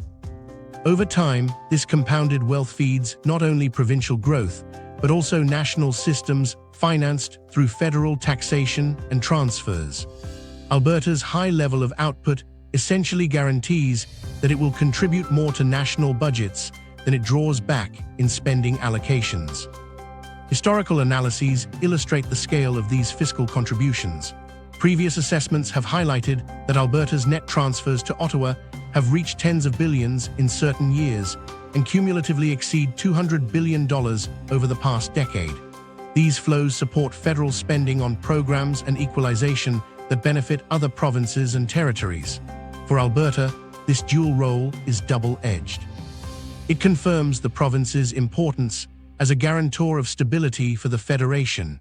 Over time, this compounded wealth feeds not only provincial growth, but also national systems financed through federal taxation and transfers. Alberta's high level of output essentially guarantees that it will contribute more to national budgets than it draws back in spending allocations. Historical analyses illustrate the scale of these fiscal contributions. Previous assessments have highlighted that Alberta's net transfers to Ottawa have reached tens of billions in certain years and cumulatively exceed $200 billion over the past decade. These flows support federal spending on programs and equalization that benefit other provinces and territories. For Alberta, this dual role is double-edged. It confirms the province's importance as a guarantor of stability for the Federation,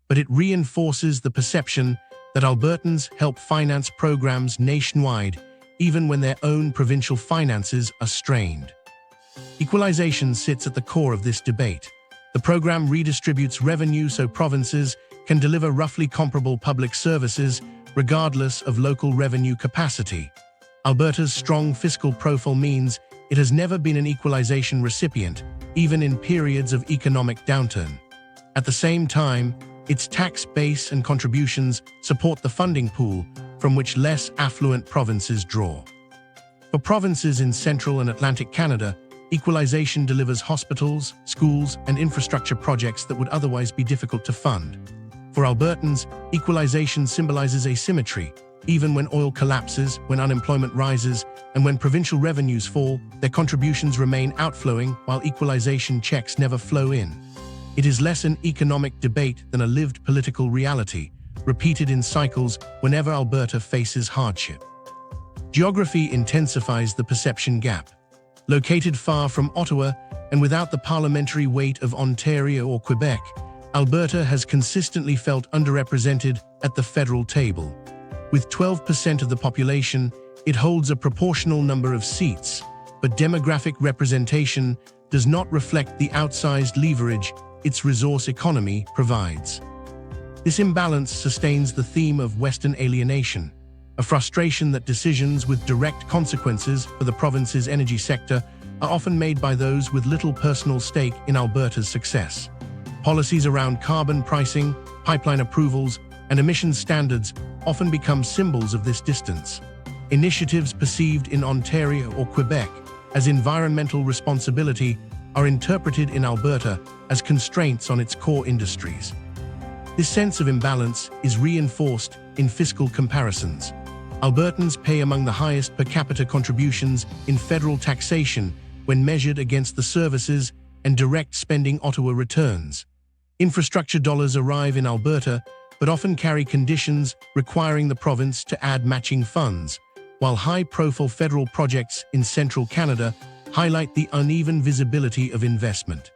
but it reinforces the perception that Albertans help finance programs nationwide even when their own provincial finances are strained. Equalization sits at the core of this debate. The program redistributes revenue so provinces can deliver roughly comparable public services regardless of local revenue capacity. Alberta's strong fiscal profile means it has never been an equalization recipient, even in periods of economic downturn. At the same time, its tax base and contributions support the funding pool from which less affluent provinces draw. For provinces in central and Atlantic Canada, equalization delivers hospitals, schools, and infrastructure projects that would otherwise be difficult to fund. For Albertans, equalization symbolizes asymmetry. Even when oil collapses, when unemployment rises, and when provincial revenues fall, their contributions remain outflowing while equalization checks never flow in. It is less an economic debate than a lived political reality, repeated in cycles whenever Alberta faces hardship. Geography intensifies the perception gap. Located far from Ottawa and without the parliamentary weight of Ontario or Quebec, Alberta has consistently felt underrepresented at the federal table. With 12% of the population, it holds a proportional number of seats, but demographic representation does not reflect the outsized leverage its resource economy provides. This imbalance sustains the theme of Western alienation, a frustration that decisions with direct consequences for the province's energy sector are often made by those with little personal stake in Alberta's success. Policies around carbon pricing, pipeline approvals, and emissions standards often become symbols of this distance. Initiatives perceived in Ontario or Quebec as environmental responsibility are interpreted in Alberta as constraints on its core industries. This sense of imbalance is reinforced in fiscal comparisons. Albertans pay among the highest per capita contributions in federal taxation when measured against the services and direct spending Ottawa returns. Infrastructure dollars arrive in Alberta, but often carry conditions requiring the province to add matching funds, while high-profile federal projects in central Canada highlight the uneven visibility of investment.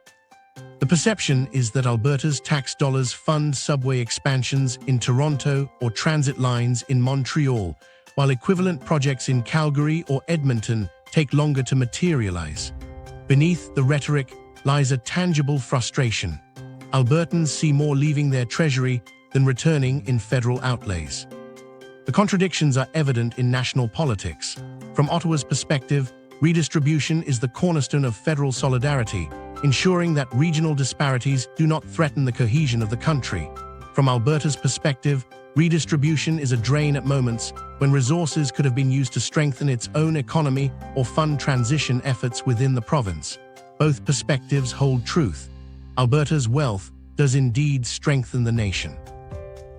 The perception is that Alberta's tax dollars fund subway expansions in Toronto or transit lines in Montreal, while equivalent projects in Calgary or Edmonton take longer to materialize. Beneath the rhetoric lies a tangible frustration. Albertans see more leaving their treasury than returning in federal outlays. The contradictions are evident in national politics. From Ottawa's perspective, redistribution is the cornerstone of federal solidarity, ensuring that regional disparities do not threaten the cohesion of the country. From Alberta's perspective, redistribution is a drain at moments when resources could have been used to strengthen its own economy or fund transition efforts within the province. Both perspectives hold truth. Alberta's wealth does indeed strengthen the nation.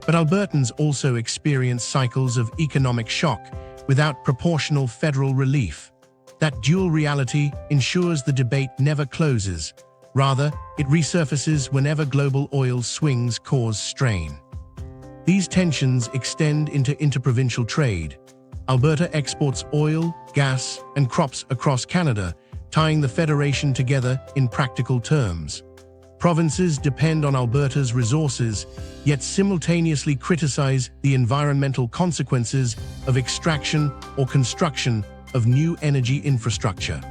But Albertans also experience cycles of economic shock without proportional federal relief. That dual reality ensures the debate never closes. Rather, it resurfaces whenever global oil swings cause strain. These tensions extend into interprovincial trade. Alberta exports oil, gas, and crops across Canada, tying the federation together in practical terms. Provinces depend on Alberta's resources, yet simultaneously criticize the environmental consequences of extraction or construction of new energy infrastructure.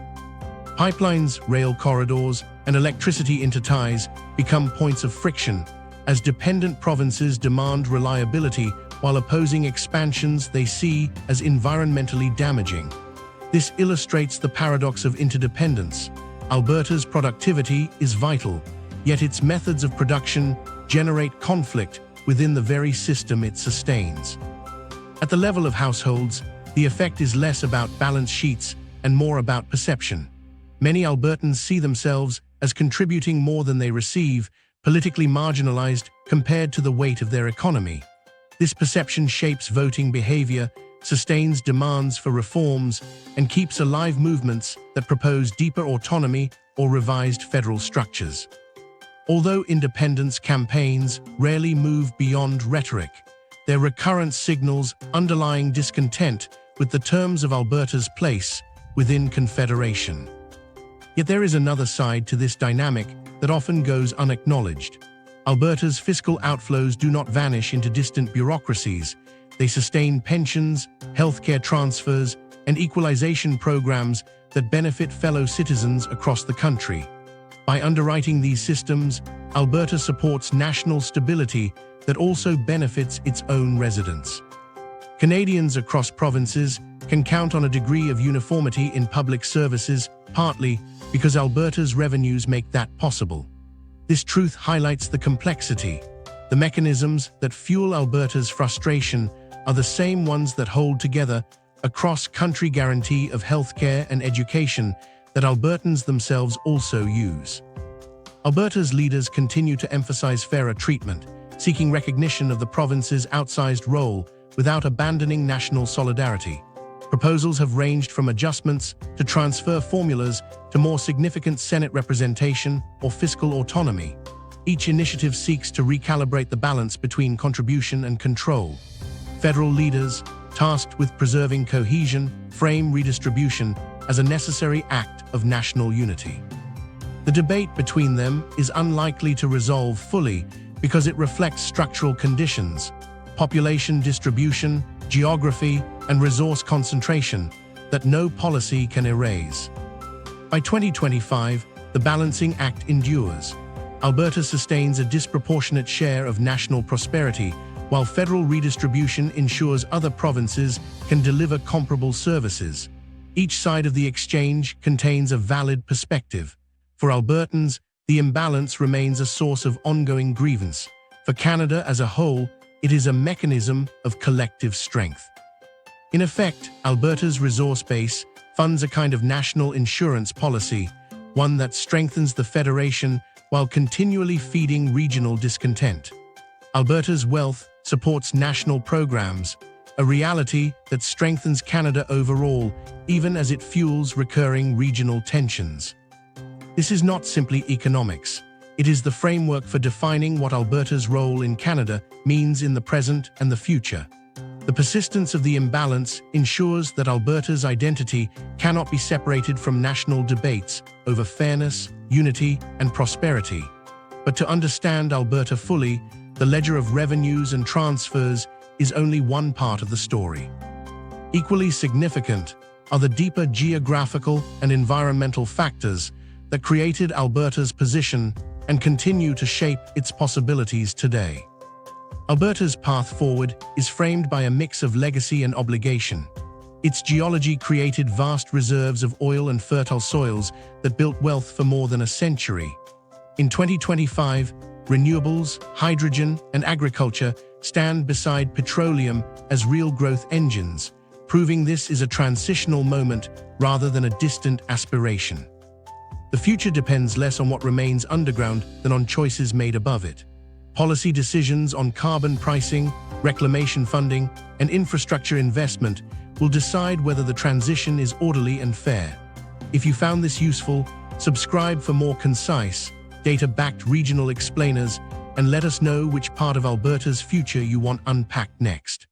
Pipelines, rail corridors, and electricity interties become points of friction as dependent provinces demand reliability while opposing expansions they see as environmentally damaging. This illustrates the paradox of interdependence. Alberta's productivity is vital, yet its methods of production generate conflict within the very system it sustains. At the level of households, the effect is less about balance sheets and more about perception. Many Albertans see themselves as contributing more than they receive, politically marginalized compared to the weight of their economy. This perception shapes voting behavior, sustains demands for reforms, and keeps alive movements that propose deeper autonomy or revised federal structures. Although independence campaigns rarely move beyond rhetoric, their recurrent signals underlying discontent with the terms of Alberta's place within Confederation. Yet there is another side to this dynamic that often goes unacknowledged. Alberta's fiscal outflows do not vanish into distant bureaucracies. They sustain pensions, healthcare transfers, and equalization programs that benefit fellow citizens across the country. By underwriting these systems, Alberta supports national stability that also benefits its own residents. Canadians across provinces can count on a degree of uniformity in public services, partly because Alberta's revenues make that possible. This truth highlights the complexity. The mechanisms that fuel Alberta's frustration are the same ones that hold together a cross-country guarantee of healthcare and education that Albertans themselves also use. Alberta's leaders continue to emphasize fairer treatment, seeking recognition of the province's outsized role without abandoning national solidarity. Proposals have ranged from adjustments to transfer formulas to more significant Senate representation or fiscal autonomy. Each initiative seeks to recalibrate the balance between contribution and control. Federal leaders, tasked with preserving cohesion, frame redistribution as a necessary act of national unity. The debate between them is unlikely to resolve fully because it reflects structural conditions, population distribution, geography, and resource concentration that no policy can erase. By 2025, the balancing act endures. Alberta sustains a disproportionate share of national prosperity, while federal redistribution ensures other provinces can deliver comparable services. Each side of the exchange contains a valid perspective. For Albertans, the imbalance remains a source of ongoing grievance. For Canada as a whole, it is a mechanism of collective strength. In effect, Alberta's resource base funds a kind of national insurance policy, one that strengthens the federation while continually feeding regional discontent. Alberta's wealth supports national programs, a reality that strengthens Canada overall, even as it fuels recurring regional tensions. This is not simply economics. It is the framework for defining what Alberta's role in Canada means in the present and the future. The persistence of the imbalance ensures that Alberta's identity cannot be separated from national debates over fairness, unity, and prosperity. But to understand Alberta fully, the ledger of revenues and transfers is only one part of the story. Equally significant are the deeper geographical and environmental factors that created Alberta's position and continue to shape its possibilities today. Alberta's path forward is framed by a mix of legacy and obligation. Its geology created vast reserves of oil and fertile soils that built wealth for more than a century. In 2025, renewables, hydrogen, and agriculture stand beside petroleum as real growth engines, proving this is a transitional moment rather than a distant aspiration. The future depends less on what remains underground than on choices made above it. Policy decisions on carbon pricing, reclamation funding, and infrastructure investment will decide whether the transition is orderly and fair. If you found this useful, subscribe for more concise, data-backed regional explainers, and let us know which part of Alberta's future you want unpacked next.